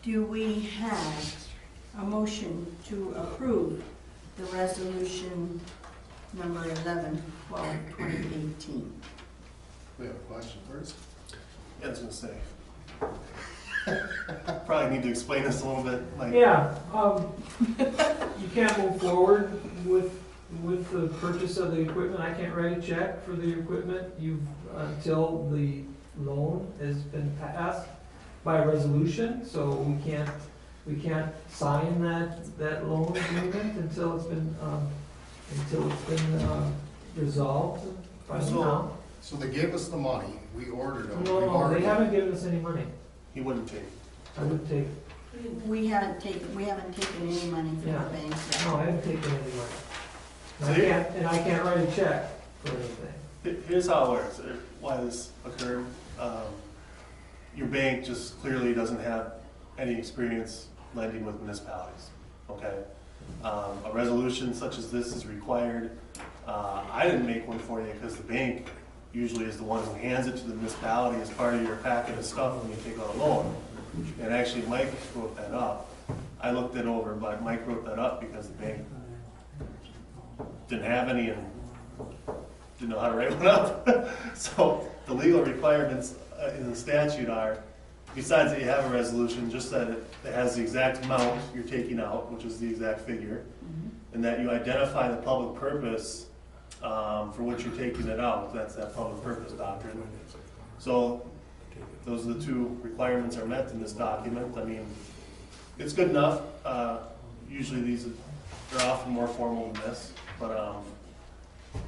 Do we have a motion to approve the resolution number 11/12/2018? We have a question first. Yeah, I was gonna say. Probably need to explain this a little bit, like. Yeah, you can't move forward with the purchase of the equipment. I can't write a check for the equipment. Until the loan has been passed by resolution, so we can't sign that loan agreement until it's been resolved by the town. So they gave us the money, we ordered them. No, they haven't given us any money. He wouldn't take. I would take, We haven't taken any money from the Yeah. banks yet. no, I haven't taken any money. So you- And I can't write a check for anything. Here's how it works, why this occurred. Your bank just clearly doesn't have any experience lending with municipalities, okay? A resolution such as this is required. I didn't make one for you because the bank usually is the one who hands it to the municipality as part of your packet of stuff when you take out a loan. And actually Mike wrote that up. I looked it over, but Mike wrote that up because the bank didn't have any and didn't know how to write one up. So the legal requirements in the statute are, besides that you have a resolution, just that it has the exact amount you're taking out, which is the exact figure, and that you identify the public purpose for which you're taking it out. That's that public purpose doctrine. So those are the two requirements are met in this document. I mean, it's good enough. Usually they're often more formal than this, but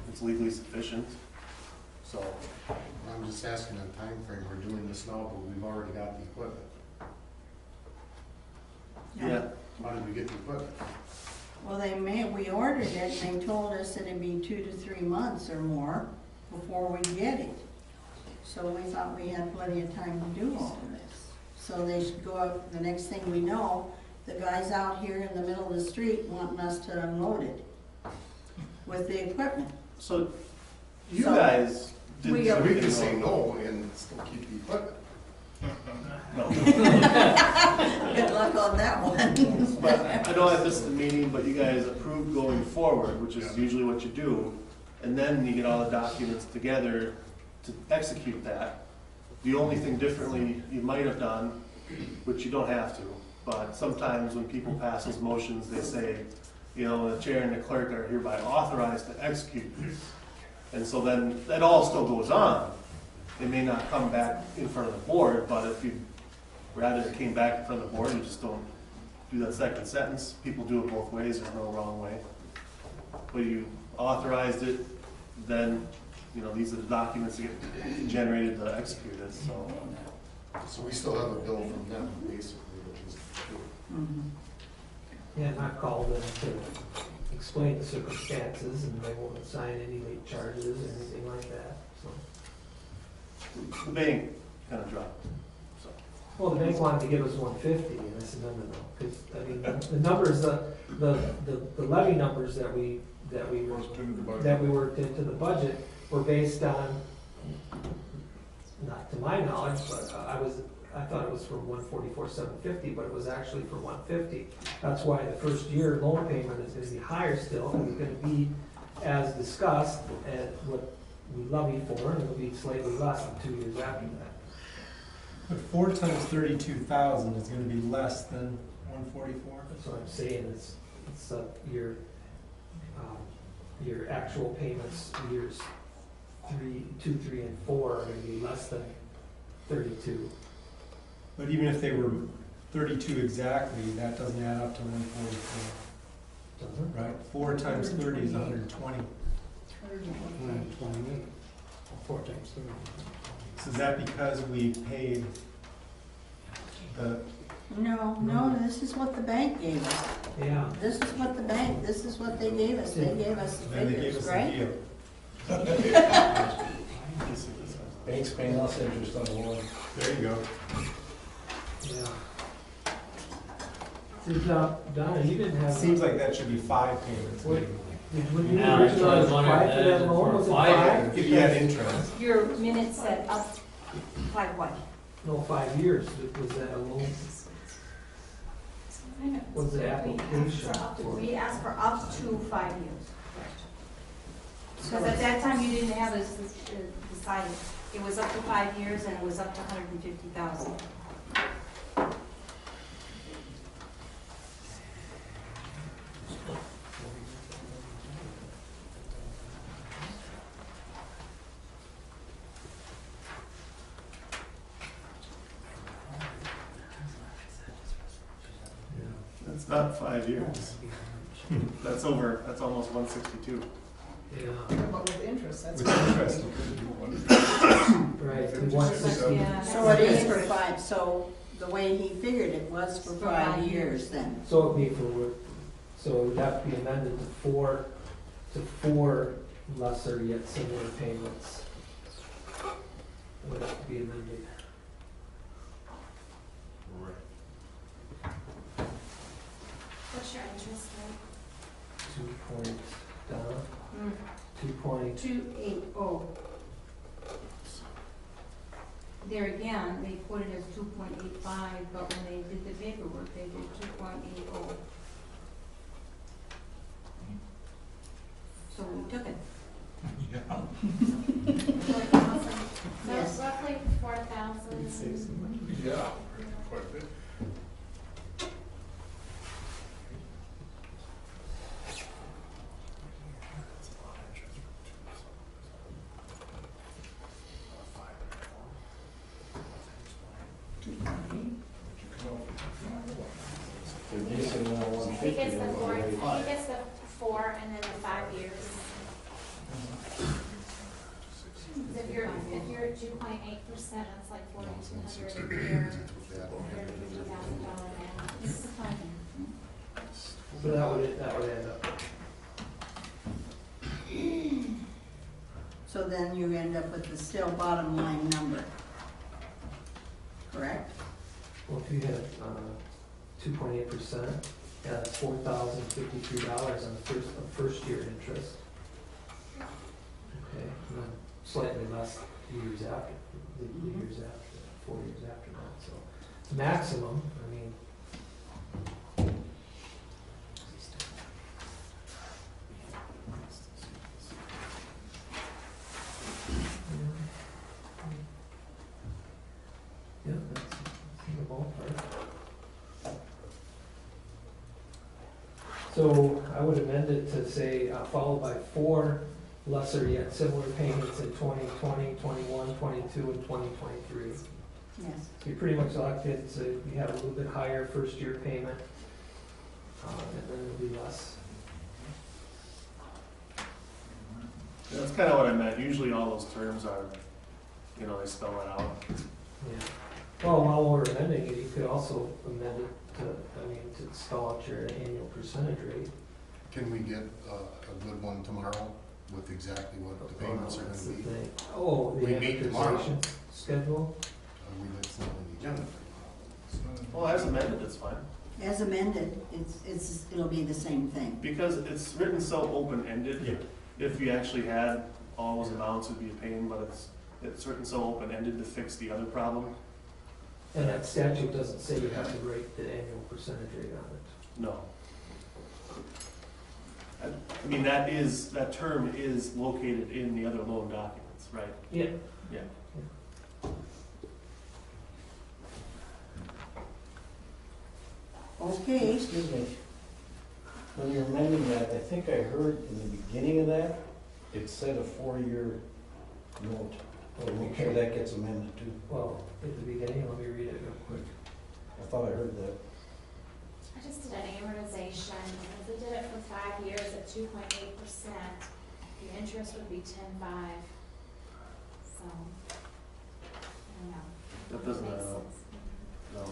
it's legally sufficient. So I'm just asking the time frame. We're doing this now, but we've already got the equipment. yeah, How did we get the equipment? Well, we ordered it, and they told us that it'd be 2 to 3 months or more before we get it. So we thought we had plenty of time to do all of this. So they should go out, the next thing we know, the guy's out here in the middle of the street wanting us to unload it with the equipment. so you So, guys didn't. we do are- We anything can say wrong. no and still keep the equipment. No. Good luck on that one. But I know I missed the meeting, but you guys approved going forward, which is usually what you do, and then you get all the documents together to execute that. The only thing differently you might have done, which you don't have to, but sometimes when people pass those motions, they say, you know, the chair and the clerk are hereby authorized to execute these. And so then, that all still goes on. It may not come back in front of the board, but if you rather it came back in front of the board, you just don't do that second sentence. People do it both ways, there's no wrong way. But you authorized it, then, you know, these are the documents that get generated to execute it, so. So we still have a bill from them, basically, which is true. Yeah, and I called them to explain the circumstances, and they won't assign any late charges or anything like that, so. The bank kind of dropped, so. Well, the bank wanted to give us 150, and I said, no, because, I mean, the numbers, the levy numbers that we Goes into the budget. that we worked into the budget were based on, not to my knowledge, but I thought it was for 144,750, but it was actually for 150. That's why the first year loan payment is gonna be higher still, and it's gonna be, as discussed, at what we levy for, and it'll be slightly less than 2 years after that. But 4 times 32,000 is gonna be less than 144? That's what I'm saying, it's your actual payments, years 2, 3, and 4 are gonna be less than 32. But even if they were 32 exactly, that doesn't add up to 144, Doesn't it? right? 4 times 30 is 120. 128, 4 times 30. So is that because we paid The- No, this is what the bank gave us. Yeah, This is what they gave us. They gave us the Then they gave figures, us the right? deal. Bank's paying us interest on the loan. There you go. yeah. See, Donna, you didn't have. Seems like that should be 5 payments. Wait. maybe. When you Yeah, that's what I was originally wondering, applied for that that is loan, for was it 5 5? If you had interest. Your minute said up, 5 what? No, 5 years, was that a loan? Was the application for? We asked for up to 5 years. Because at that time, you didn't have this decided. It was up to 5 years and it was up to 150,000. That's not 5 years. That's almost 162. Yeah, But with interest, that's. With interest. right, and 160. Yeah. So it is for 5, so the way he figured it was for 5 years then. So it'd be so it would have to be amended to four lesser yet similar payments. It would have to be amended. What's your interest rate? 2 point, Donna? Mm. 2.2. 280. There again, they put it as 2.85, but when they did the paperwork, they did 2.80. So we took it. Yes. So roughly 4,000. Yeah. Quite a bit. They're basing it on I think 150. it's the they're four, I already- think it's the 4 and then the 5 years. If you're at 2.8%, that's like 4,200 a year, $150,000 down. So that would add up. So then you end up with the still bottom line number. Correct? Well, if you had 2.8%, yeah, that's $4,053 on the first year interest. Okay, and then slightly less years after, the years after, 4 years after that, so it's maximum, I mean. Yeah, that's in the ballpark. So I would amend it to say, followed by 4 lesser yet similar payments in 2020, 21, 22, and 2023. Yes. So you pretty much locked in, so you have a little bit higher first year payment, and then it'll be less. That's kind of what I meant. Usually all those terms are, they spell it out. Yeah. Well, while we're amending it, you could also amend it to spell out your annual percentage rate. Can we get a good one tomorrow with exactly what the payments are That's gonna the be? thing. Oh, the We meet tomorrow. amortization schedule? That's not on the agenda. Well, as amended, it's fine. As amended, it'll be the same thing. Because it's written so open-ended. Yeah. If you actually had all those amounts, it'd be a pain, but it's written so open-ended to fix the other problem. And that statute doesn't say you have to rate the annual percentage rate on it. No. I mean, that term is located in the other loan documents, right? Yeah. Yeah. Okay, Excuse me. When you're amending that, I think I heard in the beginning of that, it said a 4-year note. So make sure that gets amended too. Well, at the beginning, let me read it real quick. I thought I heard that. I just did an amortization, if we did it for 5 years at 2.8%, the interest would be 10.5. So, I don't know. That doesn't Makes add up. sense. No.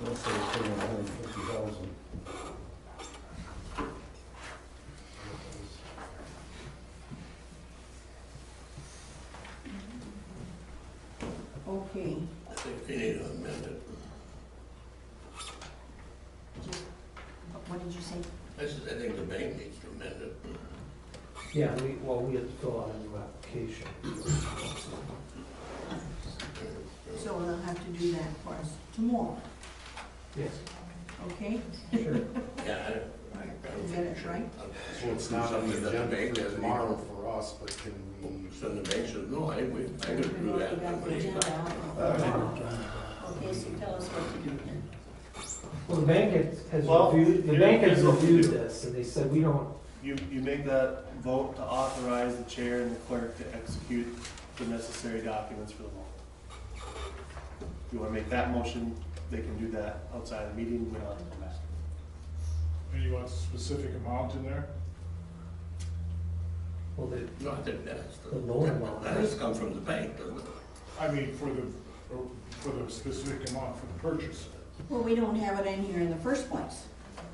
Let's say we're putting $150,000. Okay, I think we need to amend it. what did you say? I think the bank needs to amend it. Yeah, we have to fill out a new application. So they'll have to do that for us tomorrow, Yes, okay? sure. Yeah, Is that it, right? So it's not on the agenda for tomorrow for us, but can we? So the bank says, no, I could do that. We got the agenda out tomorrow. Okay, so tell us what to do then. Well, the bank has Well, reviewed, the you bank has know, reviewed this, and they said we don't, You make that vote to authorize the chair and the clerk to execute the necessary documents for the vote. If you wanna make that motion, they can do that outside of the meeting, we don't have to come back. And you want a specific amount in there? well, they, No, I think that's the loan amount. that has to come from the bank, doesn't it? I mean, for the specific amount for the purchase. Well, we don't have it in here in the first place.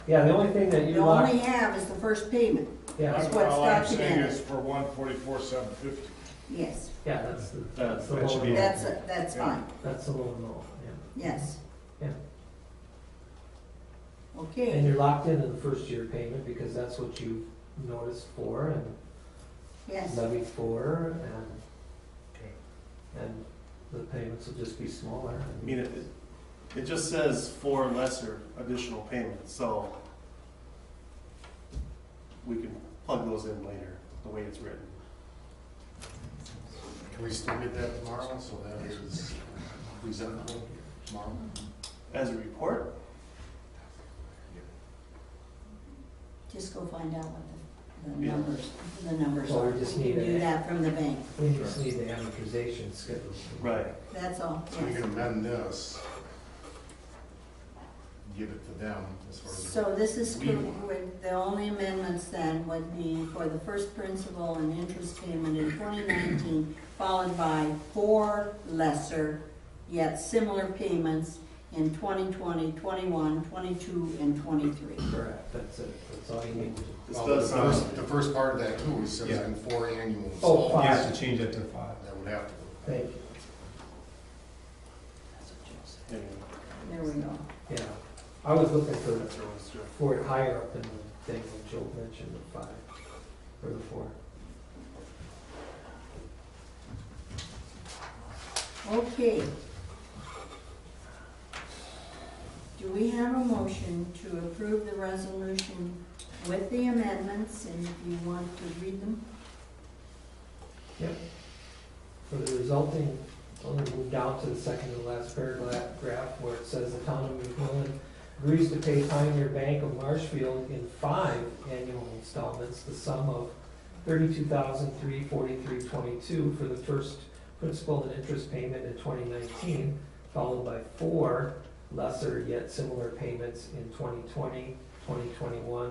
Yeah, the only thing that We you only locked, have is the first payment. yeah, That's what's All I'm saying documented. is for 144,750. Yes, yeah, that's the That should loan be- amount. that's fine, That's the loan amount, yeah. yes. Yeah. And Okay, you're locked into the first year payment because that's what you noticed for and yes, levied for, Okay. and the payments will just be smaller. I mean, it just says for lesser additional payments, so we can plug those in later, the way it's written. Can we still get that tomorrow, so that is presentable tomorrow? As a report, just go find out what the Yeah. numbers Well, are. we just We need can do it. that from the bank, We just need the amortization schedule. right, that's all, So we yes. can amend this, give it to them as far as. So this is, We- with the only amendments then would be for the first principal and interest payment in 2019, followed by 4 lesser yet similar payments in 2020, 21, 22, and 23. Correct, that's it, that's all you need to do. this Well, does sound, the first part of that too, he says Yeah. in 4 annual Oh, installments. You have to change it to 5. That would have to. Thank you. anyway, There we go. Yeah, I was looking that's what it's doing. for it higher up in the thing when Joe mentioned the 5, or the 4. Okay. Do we have a motion to approve the resolution with the amendments, and if you want to read them? Yep. For the resulting, I'll move down to the second to last paragraph where it says the town of McMillan agrees to pay Pioneer Bank of Marshfield in 5 annual installments, the sum of $32,343.22 for the first principal and interest payment in 2019, followed by 4 lesser yet similar payments in 2020, 2021,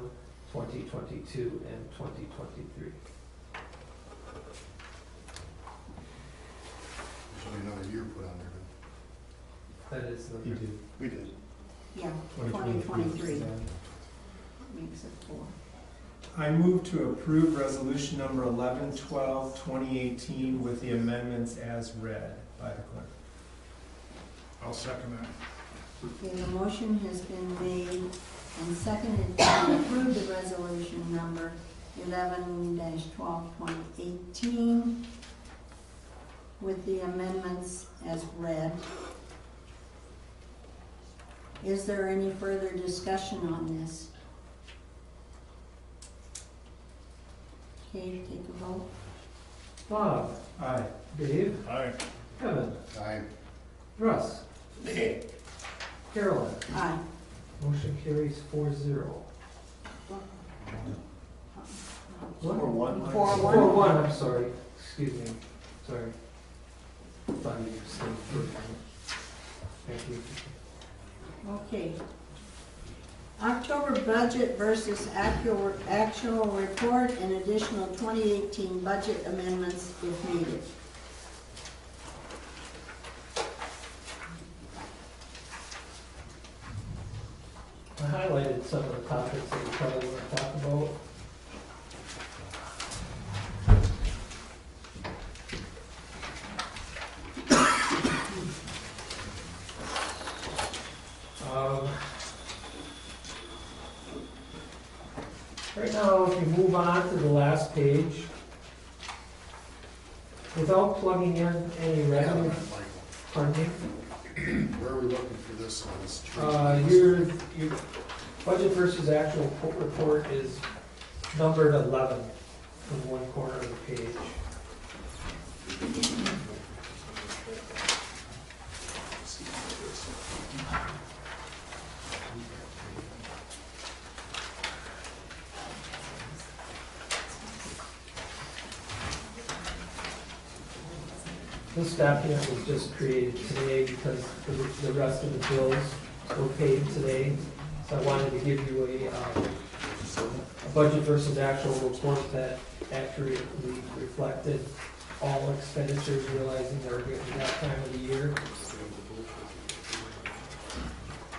2022, and 2023. Should be another year put on there. That is the. You did. We did. Yeah, 2023 makes it 4. I move to approve resolution number 1112, 2018 with the amendments as read by the clerk. I'll second that. Okay, the motion has been made and seconded to approve the resolution number 11-12, 2018 with the amendments as read. Is there any further discussion on this? Okay, take a vote. Bob, Aye. Dave, Aye. Kevin, Aye. Russ, Nay. Carolyn. Aye. Motion carries 4-0. 4-1. 4-1. 4-1, I'm sorry, excuse me, sorry. Thought you stayed for a moment. Thank you. Okay. October budget versus actual report and additional 2018 budget amendments if needed. topics that you probably want to talk about. Right now, if you move on to the last page, without plugging in any revenue funding, Where are we looking for this on this tree? your budget versus actual report is numbered 11 in one corner of the page. This document was just created today because the rest of the bills were paid today. So I wanted to give you a budget versus actual report that accurately reflected all expenditures, realizing they're getting that time of the year.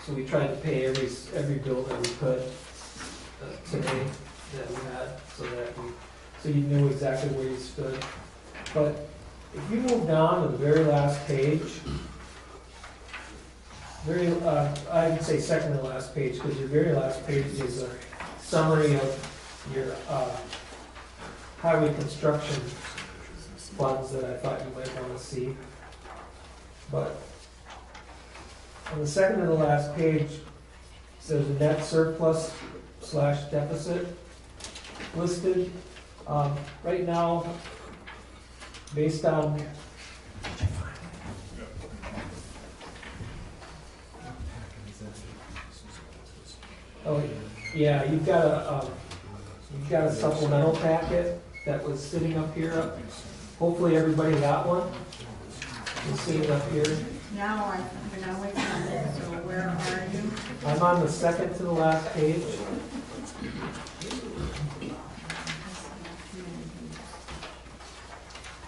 So we tried to pay every bill that we could today that we had, so you knew exactly where you stood. But if you move down to the very last page, I would say second to last page, because your very last page is a summary of your highway construction funds that I thought you might want to see. But on the second to the last page, it says net surplus / deficit listed. Right now, based on yeah, you've got a supplemental packet that was sitting up here. Hopefully everybody got one. It's sitting up here. Now I'm gonna wait on it, so where are you? I'm on the second to the last page.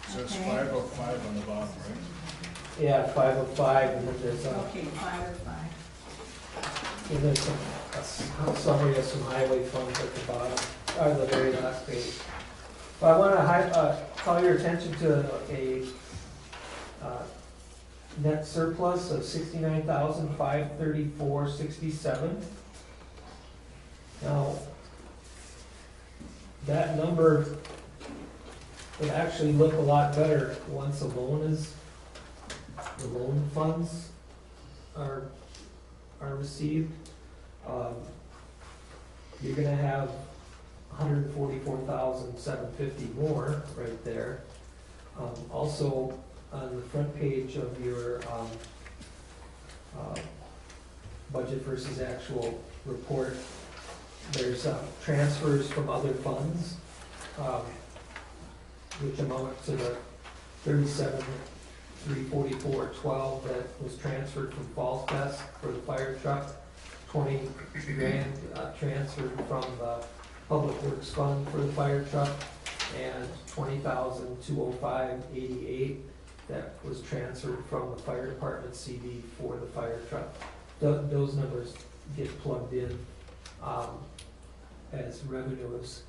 So it's Okay. 505 on the bottom, right? Yeah, 505, and then there's Okay, 505. and there's a summary of some highway funds at the bottom, or the very last page. But I want to call your attention to a net surplus of $69,534.67. Now, that number would actually look a lot better once the loan funds are received. You're gonna have $144,750 more right there. Also, on the front page of your budget versus actual report, there's transfers from other funds, which amount to the $37,344.12 that was transferred from Falls Fest for the fire truck, 20 grand transferred from the Public Works Fund for the fire truck, and $20,205.88 that was transferred from the fire department CD for the fire truck. Those numbers get plugged in as revenues.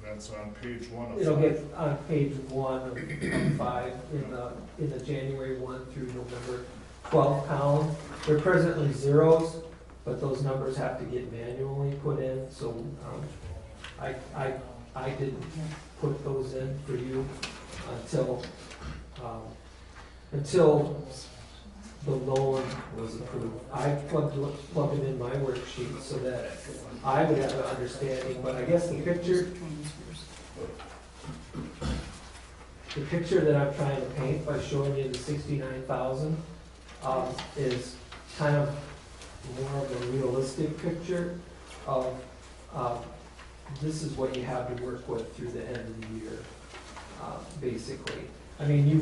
That's on page 1 of 5. It'll get on page 1 of 5 in the January 1 through November 12 column. They're presently zeros, but those numbers have to get manually put in, so I didn't put those in for you until the loan was approved. I plugged it in my worksheet so that I would have an understanding, but I guess the picture that I'm trying to paint by showing you the 69,000 is kind of more of a realistic picture of this is what you have to work with through the end of the year, basically. I mean, you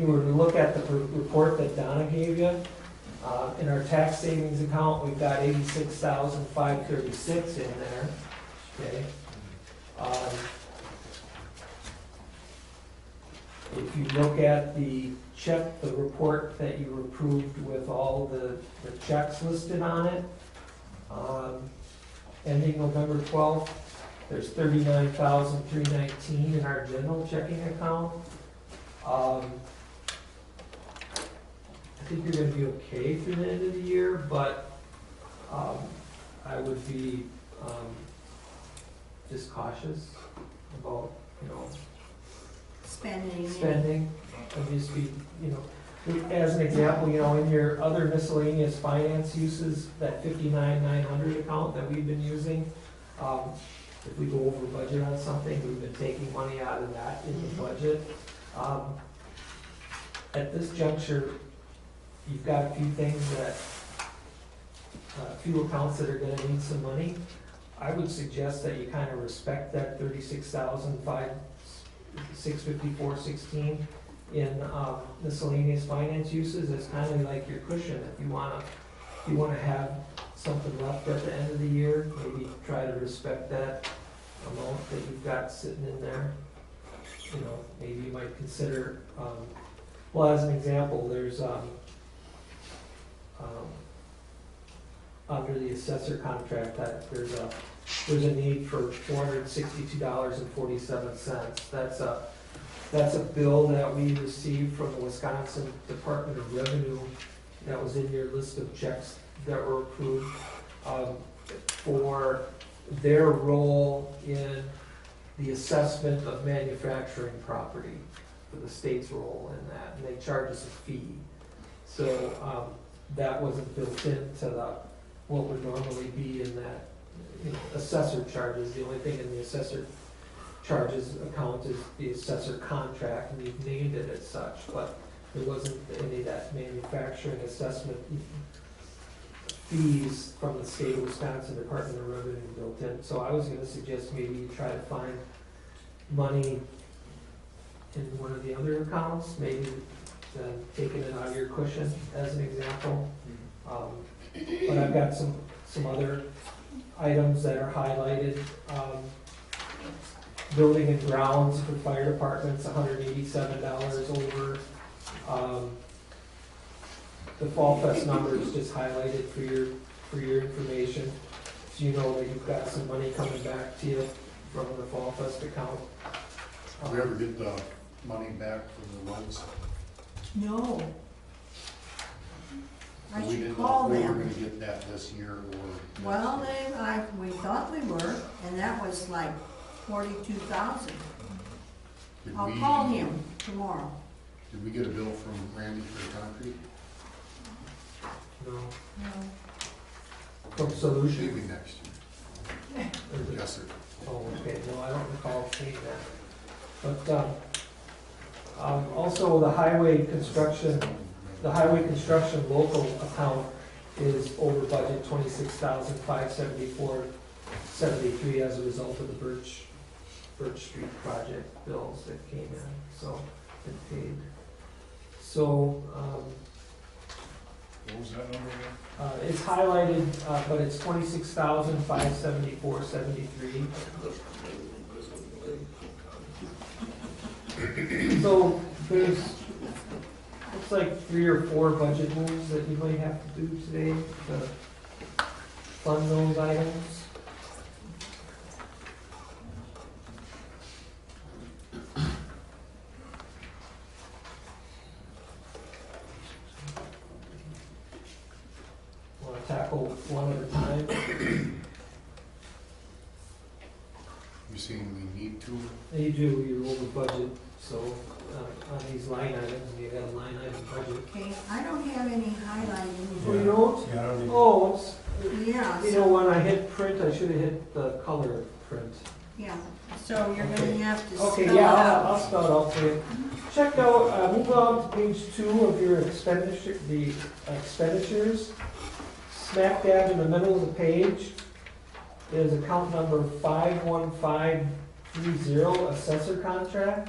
were to look at the report that Donna gave you. In our tax savings account, we've got 86,536 in there. Okay. If you look at the check, the report that you approved with all the checks listed on it, ending November 12th, there's $39,319 in our general checking account. I think you're gonna be okay through the end of the year, but I would be just cautious about, spending, and just be, as an example, in your other miscellaneous finance uses, that 59,900 account that we've been using, if we go over budget on something, we've been taking money out of that in the budget. At this juncture, you've got a few things that, a few accounts that are gonna need some money. I would suggest that you kind of respect that 36,654.16 in miscellaneous finance uses. It's kind of like your cushion. If you wanna have something left at the end of the year, maybe try to respect that amount that you've got sitting in there. Maybe you might consider, well, as an example, there's under the assessor contract, that there's a need for $462.47. That's a bill that we received from the Wisconsin Department of Revenue that was in your list of checks that were approved for their role in the assessment of manufacturing property, for the state's role in that, and they charge us a fee. So that wasn't built into what would normally be in that assessor charges. The only thing in the assessor charges account is the assessor contract, and we've named it as such, but there wasn't any of that manufacturing assessment fees from the state of Wisconsin Department of Revenue built in. So I was gonna suggest maybe you try to find money in one of the other accounts, maybe taking it out of your cushion as an example. But I've got some other items that are highlighted. Building and grounds for fire departments, $187 over. The Fall Fest number is just highlighted for your information, so you know that you've got some money coming back to you from the Fall Fest account. Did we ever get the money back from the ones? No. I We should didn't call know if we were them. gonna get that this year or. Well, we thought we were, and that was like 42,000. Did I'll we- call him tomorrow. Did we get a bill from Randy for concrete? No. From Solution? Maybe next year. Yes, sir. Oh, okay, no, I don't recall seeing that. But, also the highway construction local account is over budget, 26,574.73 as a result of the Birch Street project bills that came in, so, and paid. So, What was that number again? it's highlighted, but it's 26,574.73. So there's, looks like 3 or 4 budget moves that you might have to do today to fund those items. Want to tackle one at a time? You saying we need to? You do, you're over budget, so on these line items, you got a line item budget. Okay, I don't have any highlighting. Oh, you don't? Yeah, I don't even. Oh, it's, Yeah, you know, when I hit print, I should have hit the color print. yeah, so you're gonna have to spell Okay, it yeah, out. I'll spell it out for you. Check out, move on to page 2 of your expenditures. Smack dab in the middle of the page is account number 51530, assessor contract.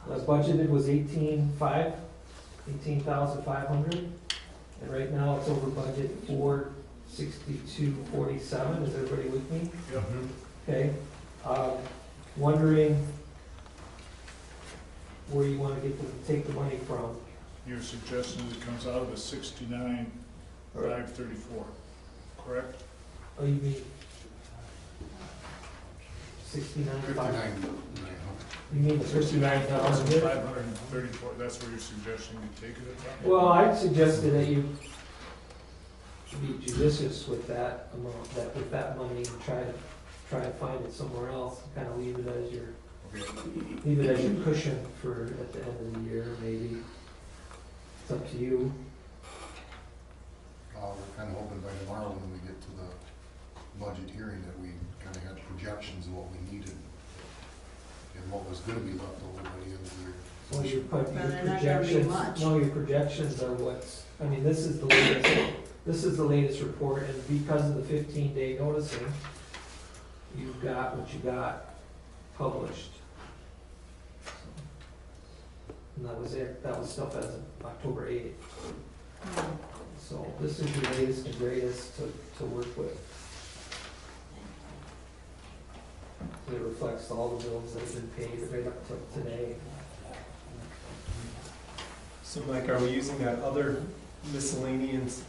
The budgeted was 18,500, and right now it's over budget 462.47. Is everybody with me? Yep. Okay. wondering where you wanna take the money from. Your suggestion is it comes out of the 69,534, correct? Oh, you mean 69, 59,900. you mean 59,000? 59,534, that's where you're suggesting you take it from? Well, I'd suggested that you be judicious with that amount, with that money, and try to find it somewhere else, kind of leave it as your cushion for at the end of the year, maybe. It's up to you. We're kind of hoping by tomorrow when we get to the budget hearing that we kind of had projections of what we needed and what was going to be left over by the end of the year. Well, your But they're not gonna be projections, much. no, your projections are what's, I mean, this is the latest report, and because of the 15-day noticing, you've got what you got published. And that was it, that was stuff as of October 8th. So this is the latest and greatest to work with. It reflects all the bills that have been paid right up to today. So Mike, are we using that other miscellaneous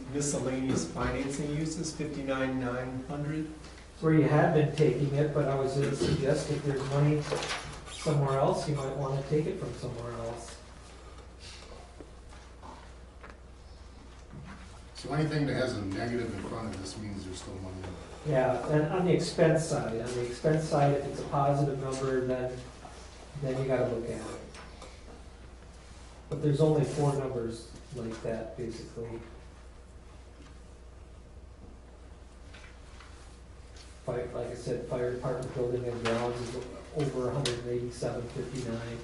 financing uses, 59,900? It's where you had been taking it, but I was gonna suggest if there's money somewhere else, you might wanna take it from somewhere else. So anything that has a negative in front of this means there's still money in it. Yeah, and on the expense side, if it's a positive number, then you gotta look at it. But there's only 4 numbers like that, basically. Like I said, fire department building and grounds is over 187.59.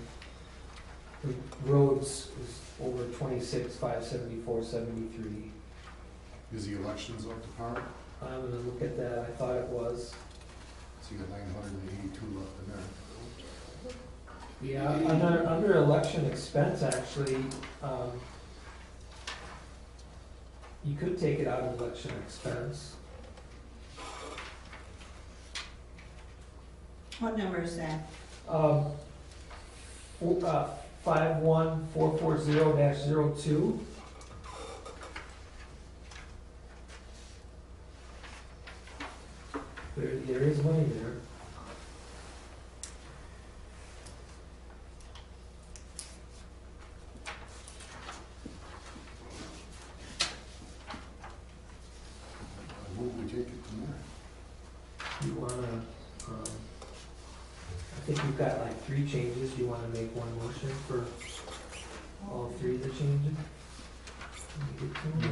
The roads is over 26,574.73. Is the elections up to par? I'm gonna look at that, I thought it was. So you got 982 left in there. Yeah, under election expense, actually, you could take it out of election expense. What number is that? 51440-02. There is money there. Move we take it from there. You wanna, I think you've got like 3 changes, do you wanna make one motion for all 3 of the changes? Let me get to 'em. Yeah,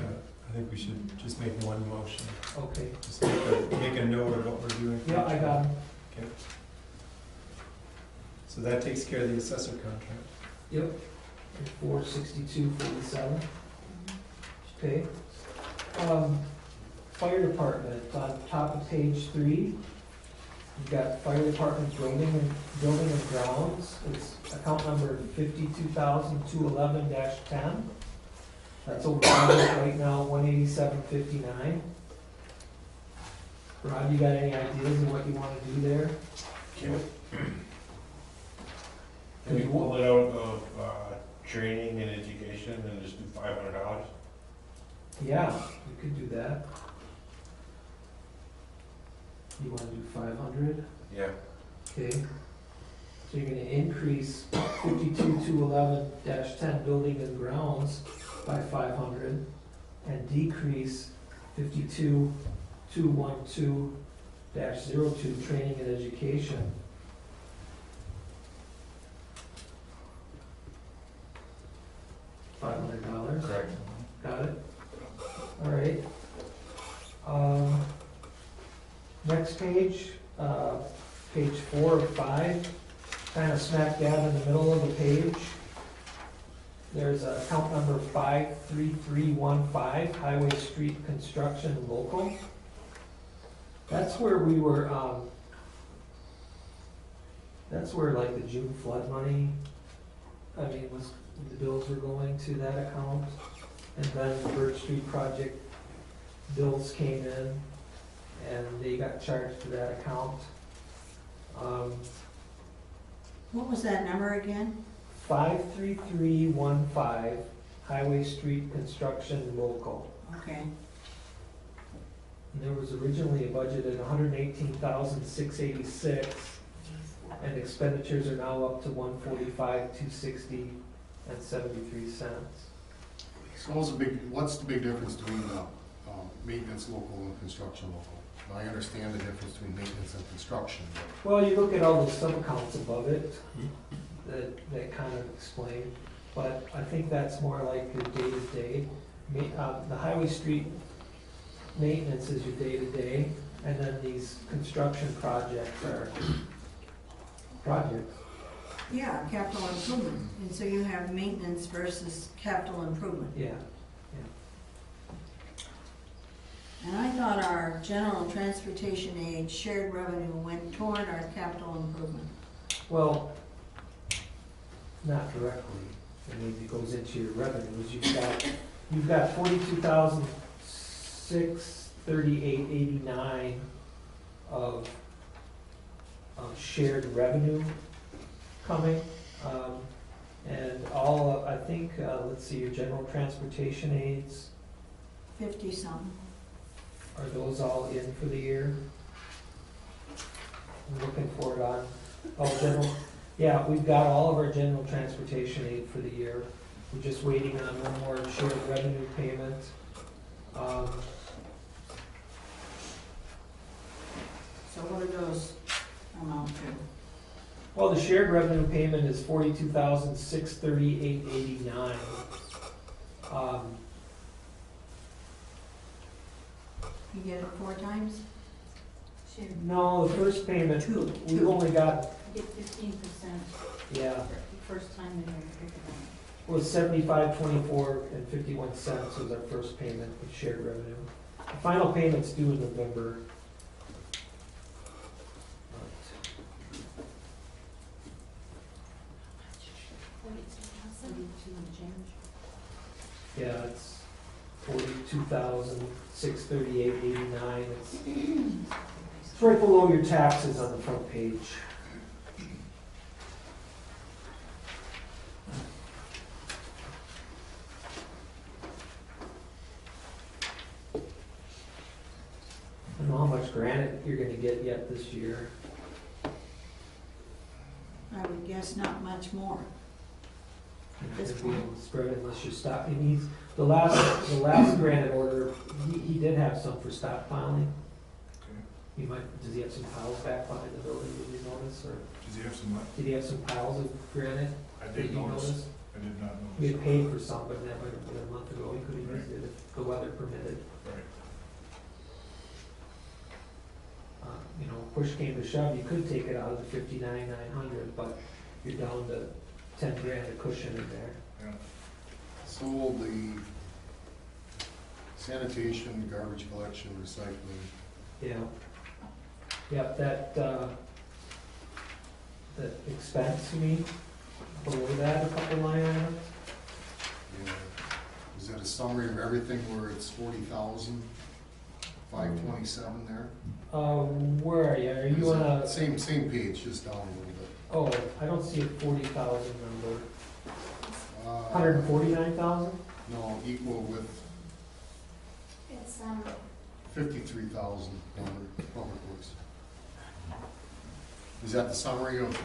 I think we should just make one motion. Okay, Just make a note of what we're doing. yeah, I got 'em. Okay. So that takes care of the assessor contract. Yep, 462.47. Okay. Fire department, on top of page 3, you've got fire department building and grounds, it's account number 52,211-10. That's over right now, 187.59. Rob, you got any ideas of what you wanna do there? Can we pull it out of, training and education and just do $500? Yeah, you could do that. You wanna do 500? Yeah. Okay. So you're gonna increase 52,211-10 building and grounds by 500 and decrease 52,212-02 training and education. $500. Correct. Got it? All right. Next page, page 4 of 5, kind of smack dab in the middle of the page. There's account number 53315, Highway Street Construction Local. That's where we were, that's where like the June flood money, the bills were going to that account. And then the Birch Street project bills came in and they got charged to that account. What was that number again? 53315, Highway Street Construction Local. Okay. And there was originally a budget at 118,686, and expenditures are now up to 145,260 and 73 cents. So what's the big difference between maintenance local and construction local? Now, I understand the difference between maintenance and construction, but Well, you look at all the sub-accounts above it, that kind of explain, but I think that's more like your day-to-day. The highway street maintenance is your day-to-day, and then these construction projects are projects. Yeah, capital improvement. And so you have maintenance versus capital improvement. Yeah. And I thought our general transportation aid shared revenue went toward our capital improvement. Well, not directly. I mean, it goes into your revenues. You've got 42,638.89 of shared revenue coming. And all, I think, let's see, your general transportation aids, 50-something. are those all in for the year? I'm looking for it on, general, yeah, we've got all of our general transportation aid for the year. We're just waiting on one more shared revenue payment. So what do those amount to? Well, the shared revenue payment is 42,638.89. You get it 4 times? No, the first payment, we've only got, You get 15%, yeah, the first time in your pick it was 75.24 cents was our first payment of shared revenue. The final payment's due in November. Yeah, it's 42,638.89. It's right below your taxes on the front page. I don't know how much granite you're gonna get yet this year. I would guess not much more. It's being spread unless you stop. He needs, the last granite order, he did have some for stockpiling. He might, does he have some piles back behind the building, did you notice, or? Does he have some what? Did he have some piles of granite? I that did you notice. noticed? I did not We notice. had paid for some, but that might have been a month ago, he could have used it if the weather permitted. Right. You know, push came to shove, you could take it out of the 59,900, but you're down to 10 grand a cushion in there. Yeah. so the sanitation, garbage collection, recycling, Yeah. Yep, that expense to me, below that, a couple line items. yeah. Is that a summary of everything where it's 40,527 there? Where are you? Are you on a, Same page, just down a little bit. oh, I don't see a 40,000 number. Uh, 149,000? No, equal with It's, 53,000 public works. Is that the summary of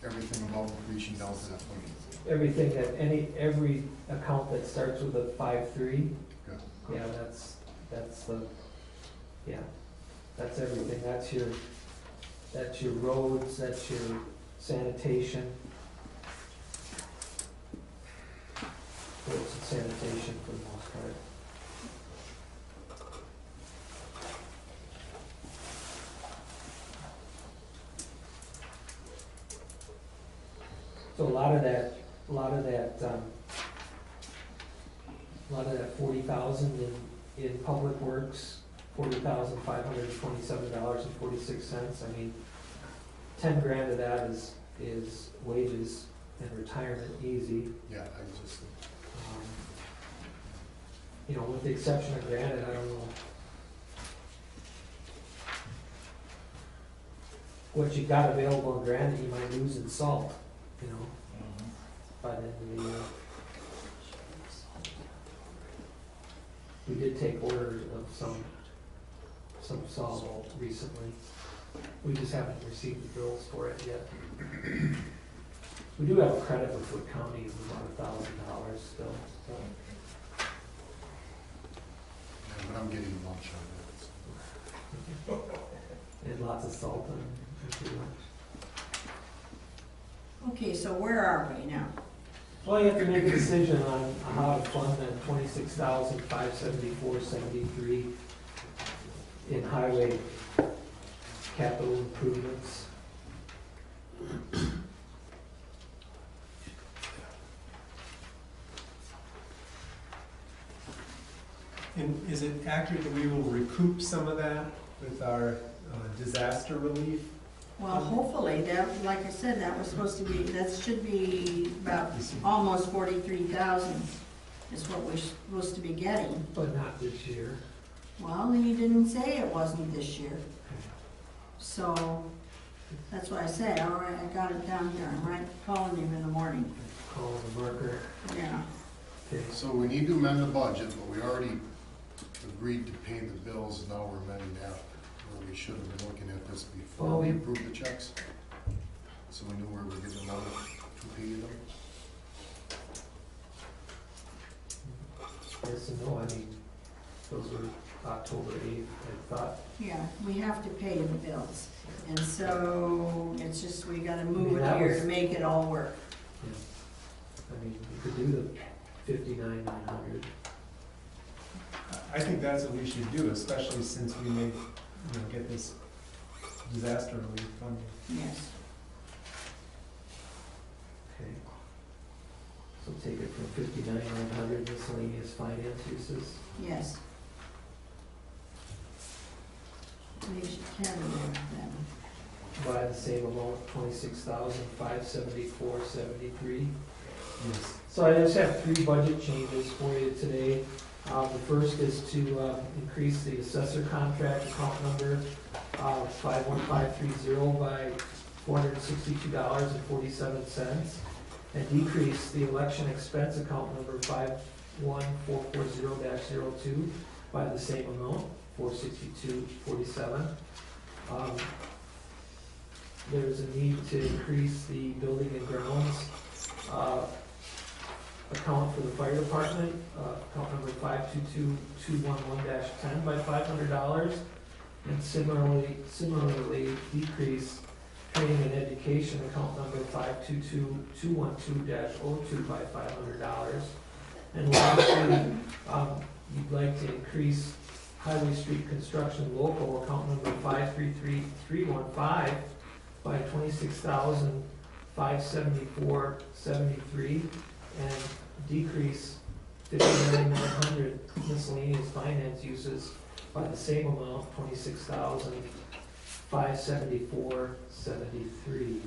everything about reaching down to that point? Everything that, every account that starts with a 5-3, Yeah. yeah, that's the, yeah, that's everything. That's your roads, that's your sanitation. Roads and sanitation for the most part. So a lot of that 40,000 in public works, $40,527.46. I mean, 10 grand of that is wages and retirement easy. Yeah, I just, You know, with the exception of granite, I don't know. what you got available in granite, you might lose in salt, you know, by the end of the year. We did take orders of some salt recently. We just haven't received the bills for it yet. We do have a credit with Wood County of about $1,000 still, so. Yeah, but I'm getting lunch on And lots of salt and Okay, so where are we now? well, you have to make a decision on how to fund that $26,574.73 in highway capital improvements. And is it accurate that we will recoup some of that with our disaster relief? Well, hopefully, that, like I said, that was supposed to be, that should be about almost 43,000 is what we're supposed to be getting. But not this year. Well, you didn't say it wasn't this year. So, that's why I said, all right, I got it down here, I'm calling you in the morning. Call the marker. Yeah. Okay. it. So we need to amend the budget, but we already agreed to pay the bills, now we're amending that. Where we should have been looking at this before Well, we we- approved the checks. So we knew where we were getting another 2 pay them. Yes and no, I mean, those were October 8th, I thought. Yeah, we have to pay the bills. And so, it's just, we gotta move it that here was- to make it all work. Yeah. I mean, you could do the 59,900. I think that's what we should do, especially since we may, get this disaster relief funding. Yes. Okay. So take it from 59,900 miscellaneous finance uses. Yes. We should carry that then. By the same amount, 26,574.73. Yes. So I just have 3 budget changes for you today. The first is to increase the assessor contract account number 51530 by $462.47, and decrease the election expense account number 51440-02 by the same amount, $462.47. There's a need to increase the building and grounds account for the fire department, account number 522211-10 by $500, and similarly decrease training and education account number 522212-02 by $500. And lastly, you'd like to increase highway street construction local account number 533315 by $26,574.73, and decrease 59,900 miscellaneous finance uses by the same amount, $26,574.73.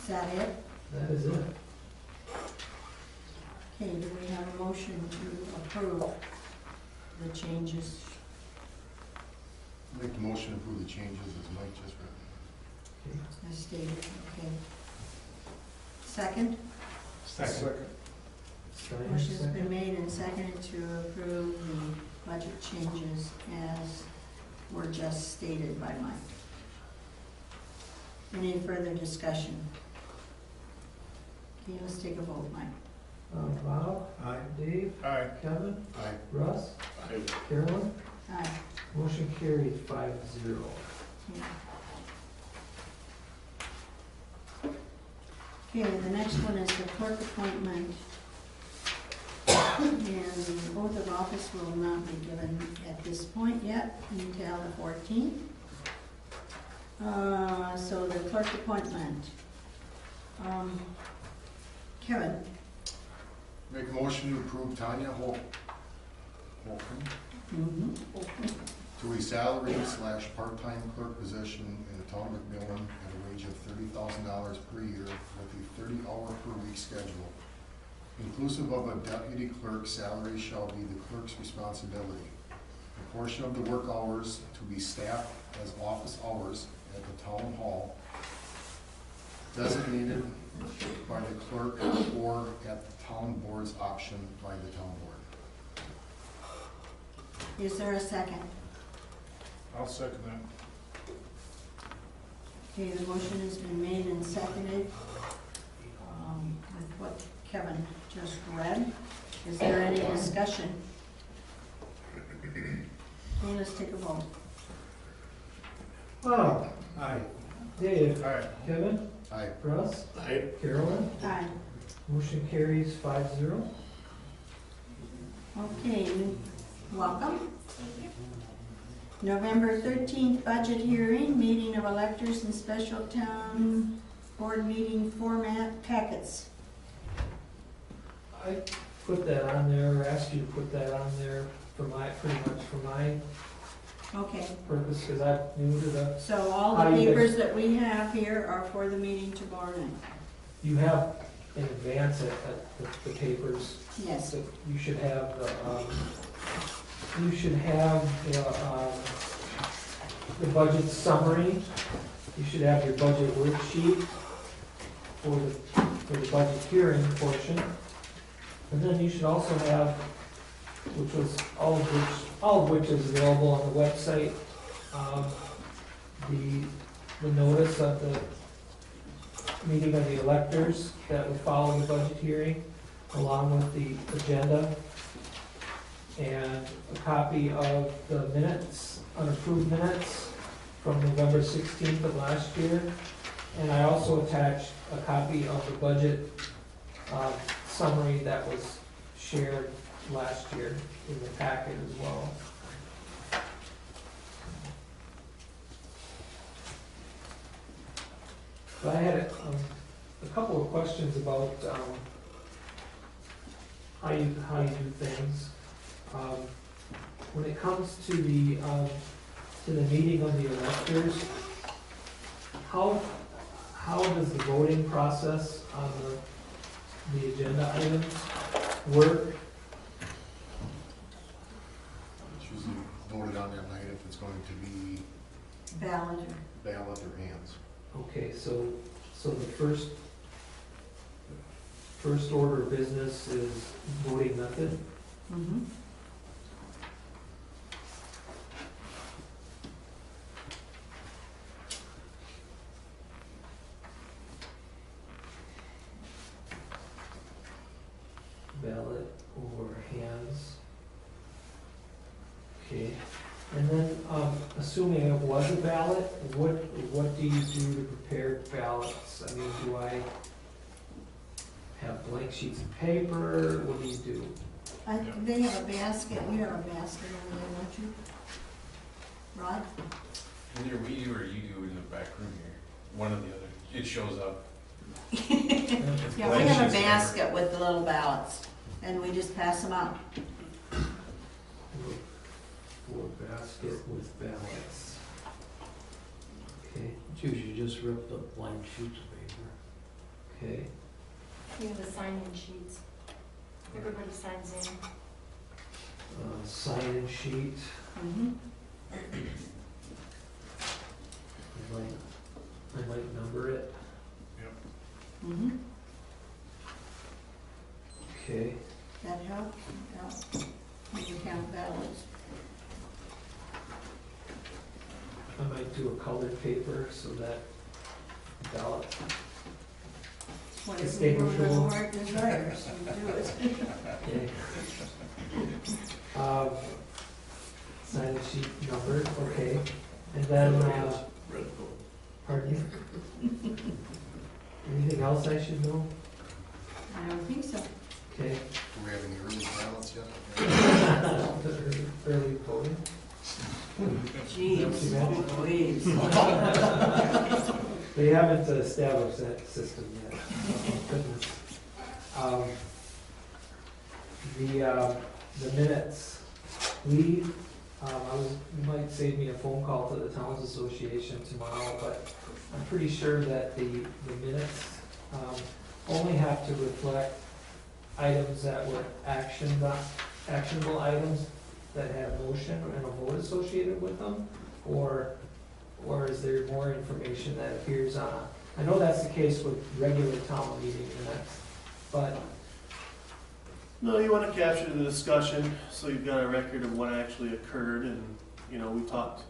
Is that it? That is it. Okay, do we have a motion to approve the changes? Make the motion to approve the changes as Mike just read. As stated, okay. Second? Second. Motion's been made and seconded to approve the budget changes as were just stated by Mike. Any further discussion? Okay, let's take a vote, Mike. Bob? Aye. Dave? Aye. Kevin? Aye. Russ? Aye. Carolyn? Aye. Motion carried 5-0. Okay, the next one is the clerk appointment. And the oath of office will not be given at this point yet until the 14th. So the clerk appointment. Kevin, Make a motion to approve Tanya Holcomb to a salary/part-time clerk position in the town of McMillan at a wage of $30,000 per year with a 30-hour-per-week schedule. Inclusive of a deputy clerk, salary shall be the clerk's responsibility. a portion of the work hours to be staffed as office hours at the town hall designated by the clerk or at the town board's option by the town board. Is there a second? I'll second that. Okay, the motion has been made and seconded with what Kevin just read. Is there any discussion? Okay, let's take a vote. Bob, Aye. Dave, All right. Kevin, Aye. Russ, Aye. Carolyn, Aye. motion carries 5-0. Okay, welcome. November 13th budget hearing, meeting of electors and special town board meeting format packets. I put that on there, or asked you to put that on there for my, pretty much for my Okay, purpose, because I'm new to the, so all How the you guys- papers that we have here are for the meeting tomorrow night. you have in advance the papers. Yes. So you should have the budget summary. You should have your budget worksheet for the budget hearing portion. And then you should also have, which was all of which is available on the website, the notice of the meeting of the electors that would follow the budget hearing, along with the agenda, and a copy of the minutes, unapproved minutes from November 16th of last year. And I also attached a copy of the budget summary that was shared last year in the packet as well. But I had a couple of questions about how you do things. When it comes to the meeting of the electors, how does the voting process on the agenda items work? It's usually voted on that night if it's going to be Ballot. ballot or hands. Okay, so the first order of business is voting method. Mm-hmm. Ballot or hands. Okay, and then, assuming it was a ballot, what do you do to prepare ballots? I mean, do I have blank sheets of paper? What do you do? They have a basket, you have a basket over there, don't you? Rod? Either we do or you do in the back room here, one or the other, it shows up. Yeah, we have a basket with the little ballots, and we just pass them out. For basket with ballots. Okay, It's usually just ripped up blank sheets of paper. okay. We have the sign-in sheets. Everybody signs in. Sign-in sheet. Mm-hmm. I might number it. Mm-hmm. Okay. That help? When you count ballots. I might do a colored paper so that ballot. Whatever your heart desires, you do it. Okay. Sign sheet numbered, okay. And then, pardon me? Anything else I should know? I don't think so. Okay. Do we have any early ballots yet? Early voting? Jeez, please. They haven't established that system yet. Oh, goodness. The minutes, you might save me a phone call to the Towns Association tomorrow, but I'm pretty sure that the minutes only have to reflect items that were actionable items that have motion and a vote associated with them? Or is there more information that appears on I know that's the case with regular town meeting minutes, but, No, you wanna capture the discussion, so you've got a record of what actually occurred, and, you know, we talked,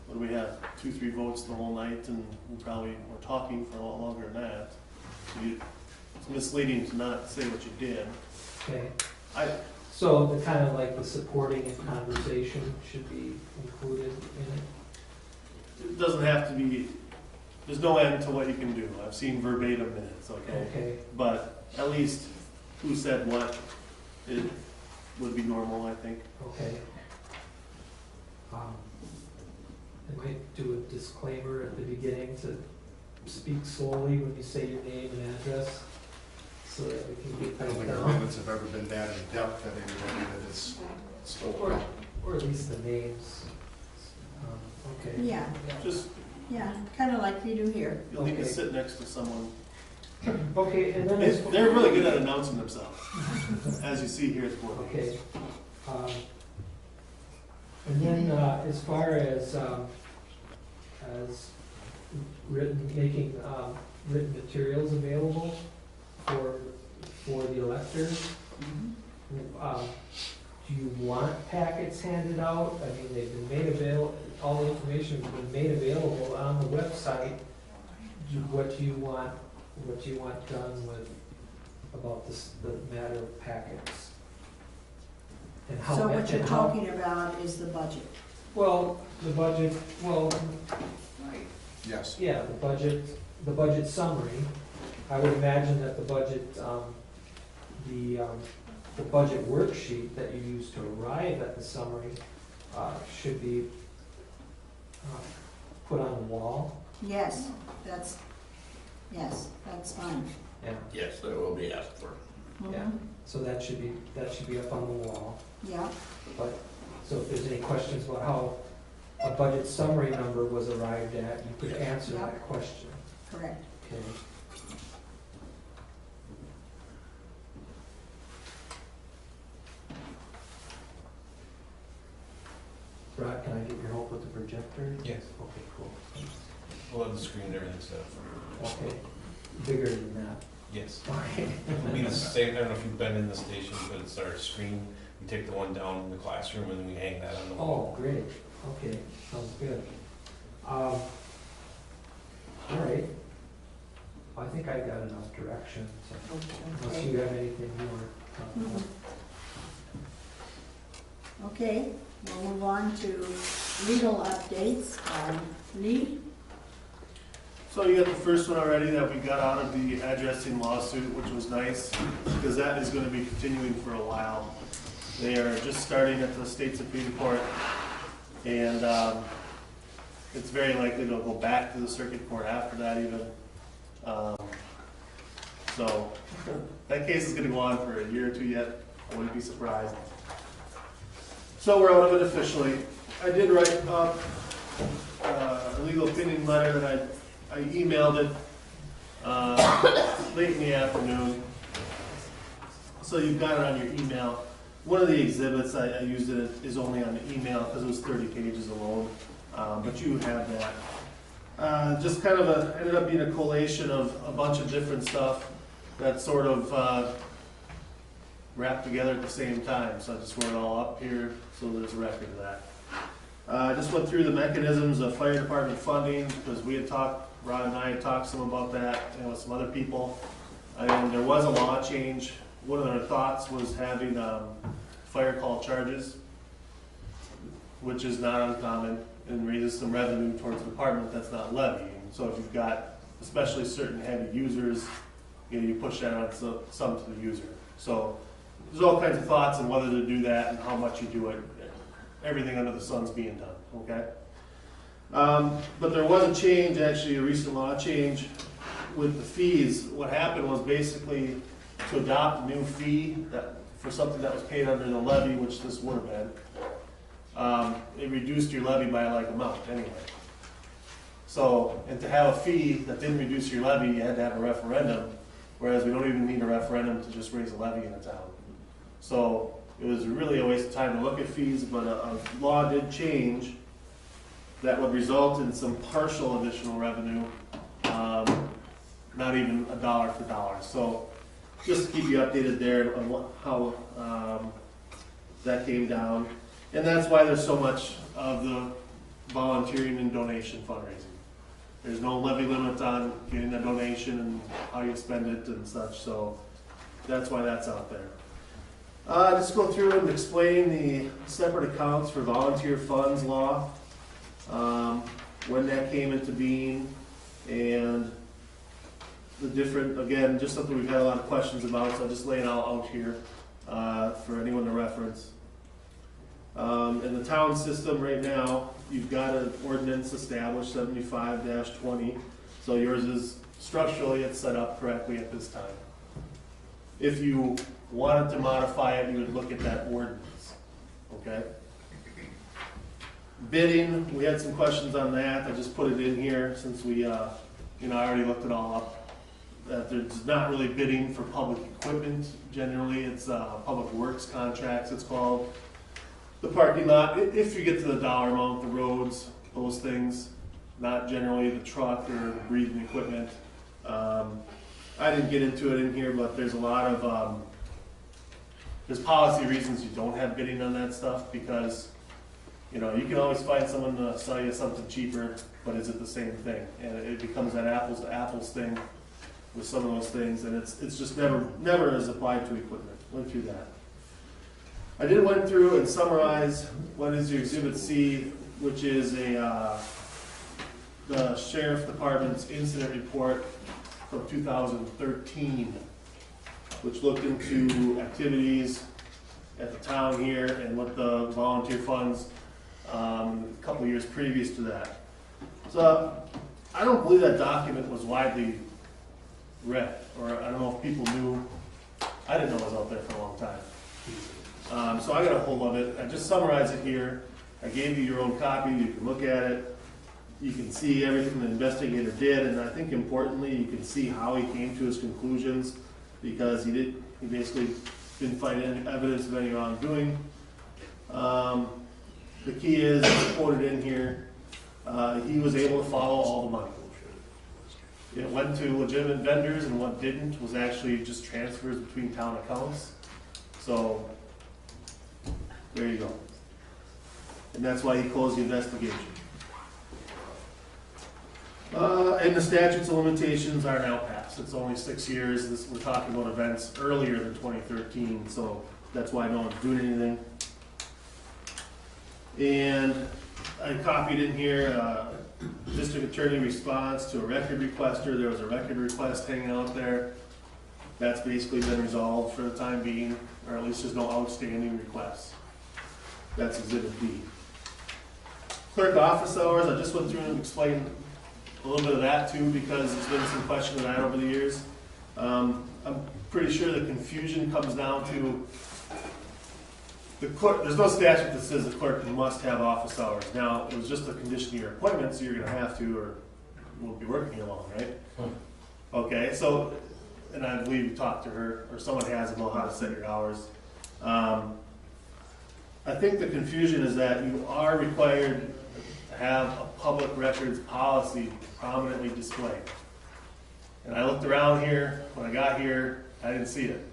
what do we have, 2-3 votes the whole night, and we probably were talking for a lot longer than that. It's misleading to not say what you did. okay. I, So the kind of like the supporting and conversation should be included in it? it doesn't have to be, there's no end to what you can do. I've seen verbatim minutes, okay? Okay, But at least who said what, it would be normal, I think. okay. I might do a disclaimer at the beginning to speak slowly when you say your name and address, so that we can get I don't think that our down. minutes have ever been that in depth that everybody that is still. Or at least the names. Okay. Yeah, Just, yeah, kind of like you do here. you'll need to Okay. sit next to someone. Okay, and then as. They're really good at announcing themselves, as you see here at the board meetings. Okay. And then, as far as making, written materials available for the electors, do you want packets handed out? I mean, they've been made available, all the information has been made available on the website. What do you want done with, about this, the matter of packets? And how? So what you're and how- talking about is the budget. Well, the budget, Yes. yeah, the budget summary. I would imagine that the budget, the budget worksheet that you use to arrive at the summary, should be, put on the wall. Yes, that's fine. Yeah. Yes, that will be asked for. Yeah. So that should be up on the wall. Yeah, But, so if there's any questions about how a budget summary number was arrived at, you could answer Yeah. that question. correct. Okay. Rod, can I get your help with the projector? Yes. Okay, cool. We'll have the screen and everything set up for you. Okay, bigger than that. Yes. Okay. It'll be the same, I don't know if you've been in the station, but it's our screen. We take the one down in the classroom and then we hang that on the wall. Oh, great, okay, sounds good. All right. I think I got enough direction, so unless you have anything more. Mhm. Okay, we'll move on to legal updates. Lee? So you got the first one already that we got out of the addressing lawsuit, which was nice, because that is gonna be continuing for a while. They are just starting at the state Supreme Court, and, it's very likely they'll go back to the circuit court after that even. So, that case is gonna go on for a year or two yet, I wouldn't be surprised. So we're out of it officially. I did write up a legal opinion letter that I emailed it late in the afternoon. So you've got it on your email. One of the exhibits, I used it is only on the email because it was 30 pages alone, but you have that. Just kind of ended up being a collation of a bunch of different stuff that sort of wrapped together at the same time. So I just wrote it all up here so there's a record of that. I just went through the mechanisms of fire department funding because we had talked, Rod and I had talked some about that and with some other people. And there was a law change. One of their thoughts was having fire call charges, which is not uncommon and raises some revenue towards the department that's not levying. So if you've got especially certain heavy users, you push that on some to the user. So there's all kinds of thoughts on whether to do that and how much you do it. Everything under the sun's being done, okay? But there was a change, actually, a recent law change with the fees. What happened was basically to adopt a new fee that, for something that was paid under the levy, which this would have been, it reduced your levy by a like amount anyway. So, and to have a fee that didn't reduce your levy, you had to have a referendum, whereas we don't even need a referendum to just raise a levy in a town. So it was really a waste of time to look at fees, but a law did change that would result in some partial additional revenue, not even a dollar for dollar. So just to keep you updated there on how that came down. And that's why there's so much of the volunteering and donation fundraising. There's no levy limit on getting a donation and how you spend it and such, so that's why that's out there. Just go through and explain the separate accounts for volunteer funds law, when that came into being, and the different, again, just something we've had a lot of questions about, so I'll just lay it all out here for anyone to reference. In the town system right now, you've got an ordinance established, 75-20, so yours is structurally, it's set up correctly at this time. If you wanted to modify it, you would look at that ordinance, okay? Bidding, we had some questions on that. I just put it in here since we, I already looked it all up. That there's not really bidding for public equipment. Generally, it's public works contracts, it's called. The parking lot, if you get to the dollar amount, the roads, those things, not generally the truck or the breathing equipment. I didn't get into it in here, but there's a lot of, there's policy reasons you don't have bidding on that stuff because, you can always find someone to sell you something cheaper, but is it the same thing? And it becomes that apples to apples thing with some of those things, and it's just never is applied to equipment. Went through that. I went through and summarize what is your Exhibit C, which is the Sheriff Department's incident report from 2013, which looked into activities at the town here and what the volunteer funds a couple years previous to that. So I don't believe that document was widely read, or I don't know if people knew. I didn't know it was out there for a long time. So I got a hold of it. I just summarized it here. I gave you your own copy. You can look at it. You can see everything the investigator did, and I think importantly, you can see how he came to his conclusions because he basically didn't find any evidence of any wrongdoing. The key is, quoted in here, he was able to follow all the money. It went to legitimate vendors, and what didn't was actually just transfers between town accounts. So, there you go. And that's why he closed the investigation. And the statutes of limitations are now passed. It's only 6 years. We're talking about events earlier than 2013, so that's why no one's doing anything. And I copied in here district attorney response to a record requester. There was a record request hanging out there. That's basically been resolved for the time being, or at least there's no outstanding requests. That's Exhibit B. Clerk office hours, I just went through and explained a little bit of that too, because it's been some question that I had over the years. I'm pretty sure the confusion comes down to the clerk. There's no statute that says the clerk must have office hours. Now, it was just a condition of your appointment, so you're going to have to, or you won't be working here long, right? Okay, so, and I believe you talked to her, or someone has about how to set your hours. I think the confusion is that you are required to have a public records policy prominently displayed. And I looked around here, when I got here, I didn't see it.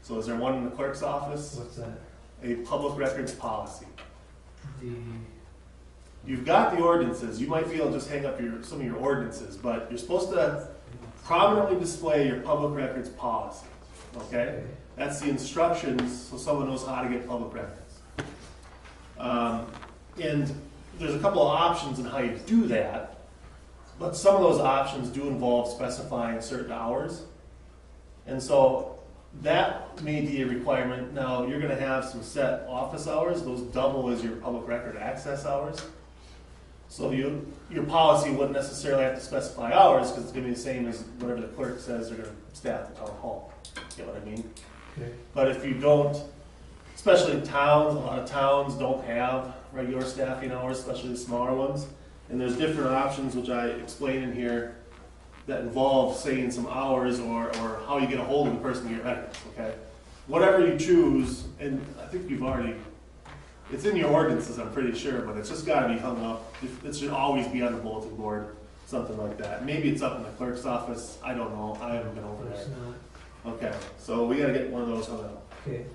So is there one in the clerk's office? What's that? A public records policy. You've got the ordinances. You might be able to just hang up some of your ordinances, but you're supposed to prominently display your public records policy. Okay? That's the instructions so someone knows how to get public records. And there's a couple of options in how you do that, but some of those options do involve specifying certain hours. And so that may be a requirement. Now, you're going to have some set office hours. Those double as your public record access hours. So your policy wouldn't necessarily have to specify hours because it's going to be the same as whatever the clerk says they're going to staff the town hall. Get what I mean? Okay. But if you don't, especially in towns, a lot of towns don't have regular staffing hours, especially the smaller ones. And there's different options, which I explain in here, that involve saying some hours or how you get a hold of the person to get records, okay? whatever you choose, and I think you've already, it's in your ordinances, I'm pretty sure, but it's just gotta be hung up. It should always be on the bulletin board, something like that. Maybe it's up in the clerk's office, I don't know, I haven't been over It's there. not, Okay, so we gotta get one of those hung up. okay.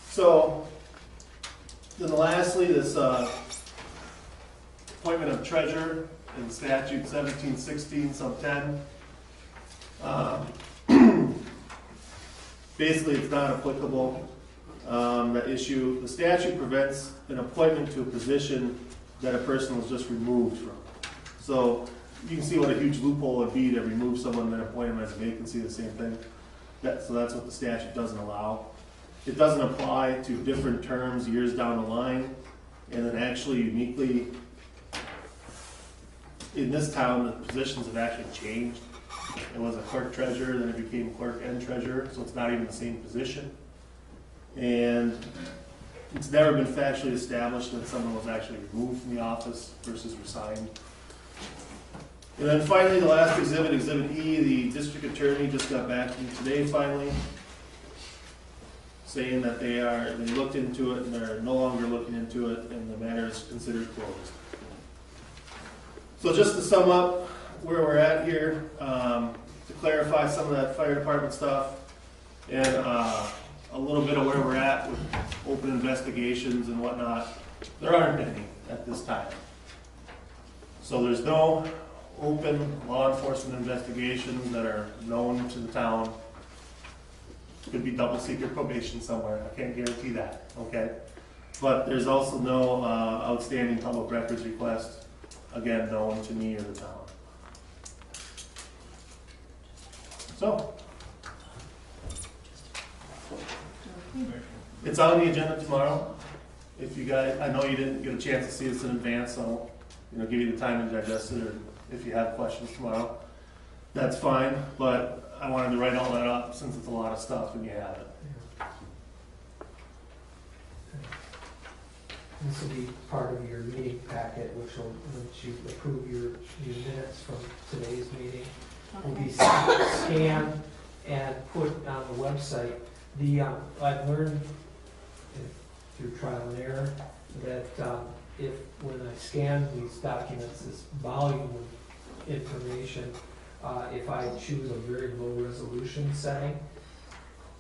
So, then lastly, this appointment of treasurer in statute 1716 sub 10. Basically, it's not applicable, that issue. The statute prevents an appointment to a position that a person was just removed from. So, you can see what a huge loophole would be to remove someone and then appoint them as a vacancy, the same thing. So that's what the statute doesn't allow. It doesn't apply to different terms years down the line, and then actually uniquely, in this town, the positions have actually changed. It was a clerk treasurer, then it became clerk and treasurer, so it's not even the same position. And it's never been factually established that someone was actually removed from the office versus resigned. And then finally, the last exhibit, Exhibit E, the district attorney just got back to me today finally, saying that they looked into it and they're no longer looking into it and the matter is considered closed. So just to sum up where we're at here, to clarify some of that fire department stuff and a little bit of where we're at with open investigations and whatnot, there aren't any at this time. So there's no open law enforcement investigations that are known to the town. Could be double secret probation somewhere, I can't guarantee that, okay? But there's also no outstanding public records request, again, known to me or the town. So, it's on the agenda tomorrow. If you guys, I know you didn't get a chance to see this in advance, so give you the time to digest it, or if you have questions tomorrow, that's fine. But I wanted to write all that up since it's a lot of stuff and you have it. This will be part of your meeting packet, which will, once you approve your minutes from today's meeting, will be scanned and put on the website. I've learned through trial and error that if when I scan these documents, this volume of information, if I choose a very low resolution setting,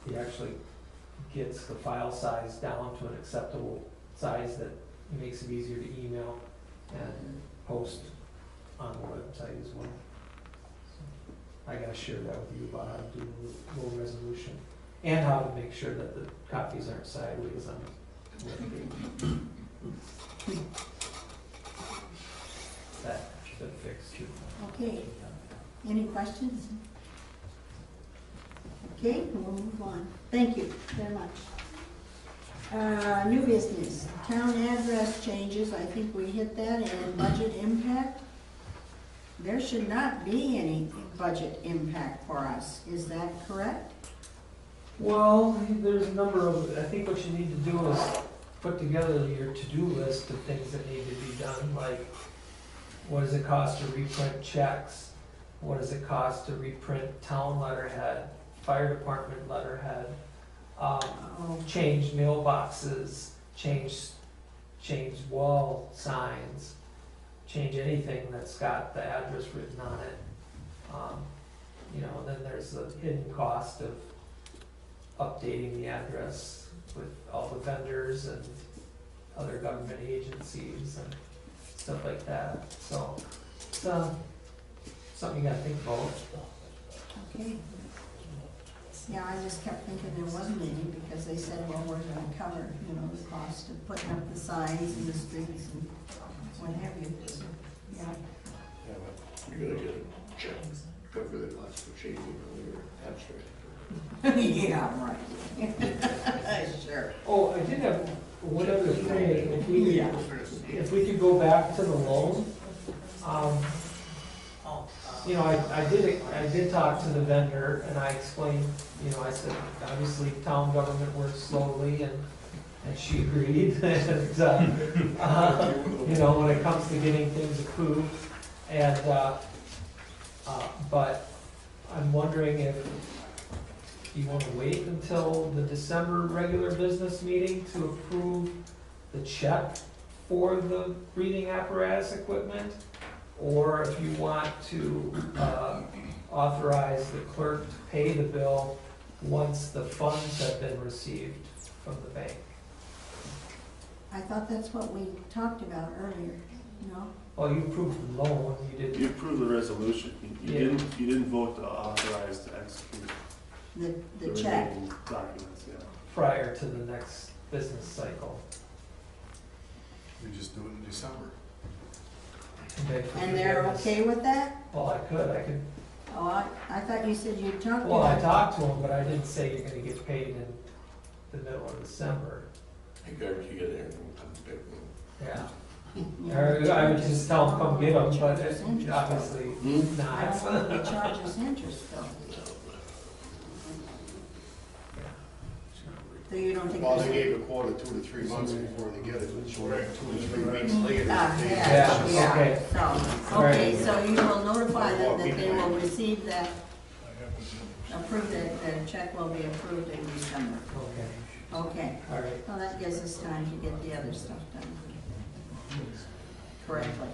it actually gets the file size down to an acceptable size that makes it easier to email and post on the website as well. So I gotta share that with you about how to do low resolution and how to make sure that the copies aren't sideways on the webpage. That should fix too. Okay, any questions? Okay, we'll move on. Thank you very much. New business, town address changes, I think we hit that, and budget impact. There should not be any budget impact for us, is that correct? Well, there's a number of, I think what you need to do is put together your to-do list of things that need to be done, like what does it cost to reprint checks? What does it cost to reprint town letterhead, fire department letterhead? Change mailboxes, change wall signs, change anything that's got the address written on it. Then there's the hidden cost of updating the address with all the vendors and other government agencies and stuff like that. So it's something you gotta think about. Okay. Yeah, I just kept thinking there wasn't any because they said, well, we're gonna cover, the cost of putting up the signs in the streets and what have you. So, yeah. Yeah, but you're gonna get a check, cover the cost of changing your abstract. Yeah, right. Sure. Oh, I did have one other thing, if we could go back to the loan. I did talk to the vendor and I explained, I said, obviously town government works slowly and she agreed. And, when it comes to getting things approved and, but I'm wondering if do you want to wait until the December regular business meeting to approve the check for the breathing apparatus equipment? Or if you want to authorize the clerk to pay the bill once the funds have been received from the bank? I thought that's what we talked about earlier, no? Well, you approved the loan, you You did, approved the resolution, you Yeah. didn't vote to authorize to execute The check. remaining documents, yeah. prior to the next business cycle. We just do it in December. And they're okay with that? Well, I could, Oh, I thought you said you talked to them. well, I talked to him, but I didn't say you're gonna get paid in the middle of December. I guarantee you they're gonna come pick me. Yeah. Yeah. Or I would just tell them, come get them, but Charges interest. obviously I not. don't want to charge us interest though. So you don't think Well, there's... they gave a quote of 2 to 3 months before they get it, and so 2 to 3 weeks later. Ah, they- Yeah, yeah, okay. so, okay, so you will notify them that they will receive that, approve that, the check will be approved in December. Okay, Okay, all right. well, that gives us time to get the other stuff done correctly.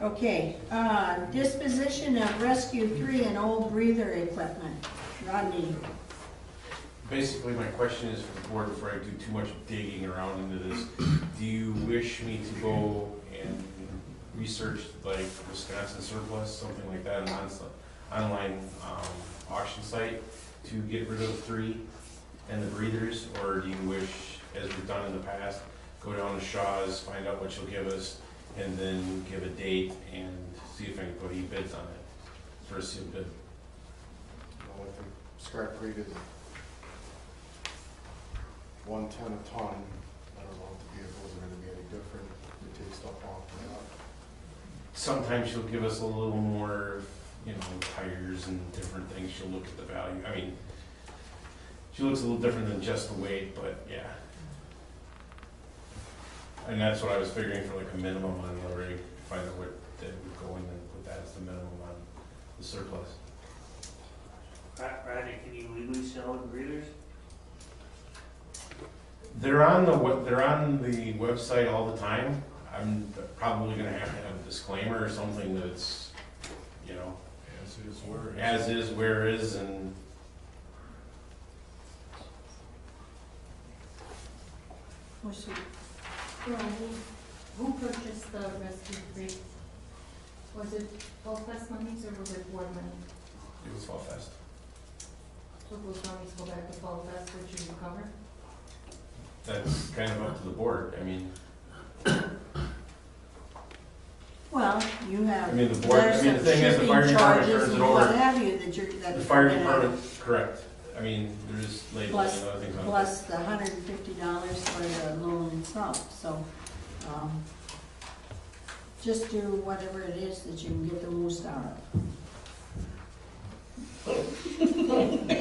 Okay, disposition of Rescue 3 and old breather equipment. Rodney, Basically, my question is for the board, before I do too much digging around into this, do you wish me to go and research like Wisconsin surplus, something like that, an online auction site to get rid of 3 and the breathers? Or do you wish, as we've done in the past, go down to Shaw's, find out what you'll give us, and then give a date and see if anybody bids on it for a sealed bid? Well, I think scrap rate is $110 a ton. I don't know if the vehicles are gonna be any different. We take stuff off of that. Sometimes she'll give us a little more, tires and different things. She'll look at the value. I mean, she looks a little different than just the weight, but yeah. And that's what I was figuring for like a minimum on the rig, find out what that would go in and put that as the minimum on the surplus. Rodney, can you legally sell breathers? They're on the website all the time. I'm probably gonna have to have a disclaimer or something that's, as is, where is, and Who purchased the Rescue 3? Was it Fall Fest monies or was it board money? it was Fall Fest. So those monies go back to Fall Fest, which you recover? That's kind of up to the board. I mean, well, you have... I mean, the board, there's I mean, the some thing is, the shipping fire department charges turns it and over. What have you, that you're... The fire department, correct. I mean, there's labels and other things on it. Plus the $150 for the loan itself, so, just do whatever it is that you can get the most out of.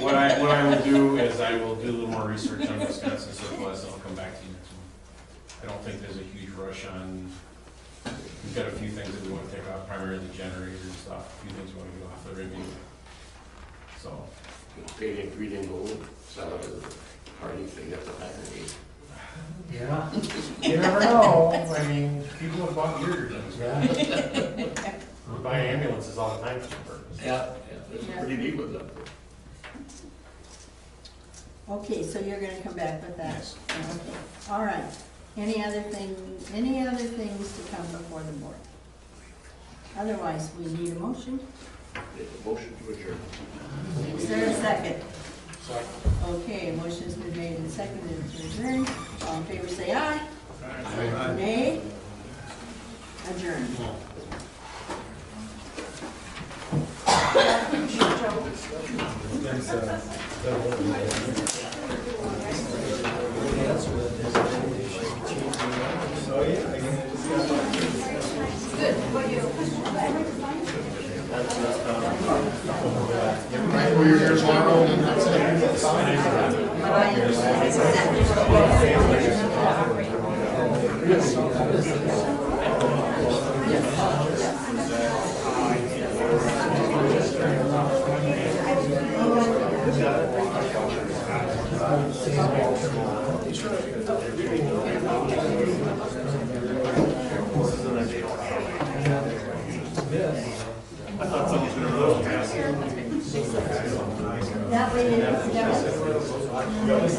What I will do is I will do a little more research on Wisconsin surplus and I'll come back to you next month. I don't think there's a huge rush on, we've got a few things that we want to take off, primarily the generators and stuff, a few things we want to get off the rig. So. Paid in green and gold, sell it as a party thing at the time. Yeah, you never know. I mean, people have bought weirder things. Yeah. We buy ambulances all the time for purpose. Yeah, it's pretty neat with them. Okay, so you're gonna come back with that? Yes. Okay, all right. Any other things to come before the board? Otherwise, we need a motion. Make a motion to adjourn. Is there a second? Okay, motion's been made and seconded to adjourn. All in favor, say aye. Aye. Nay? Adjourn. Oh, yeah, I guess. We're here tomorrow, and that's it.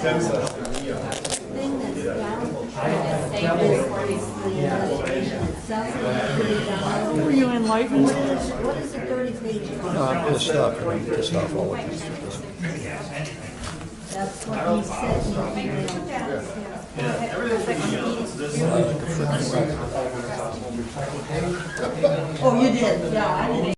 thing that's down is the resolution itself. Were you enlightened? What is the 30 pages? Pissed off all of these. That's what he said in the email. Oh, you did? Yeah, I didn't.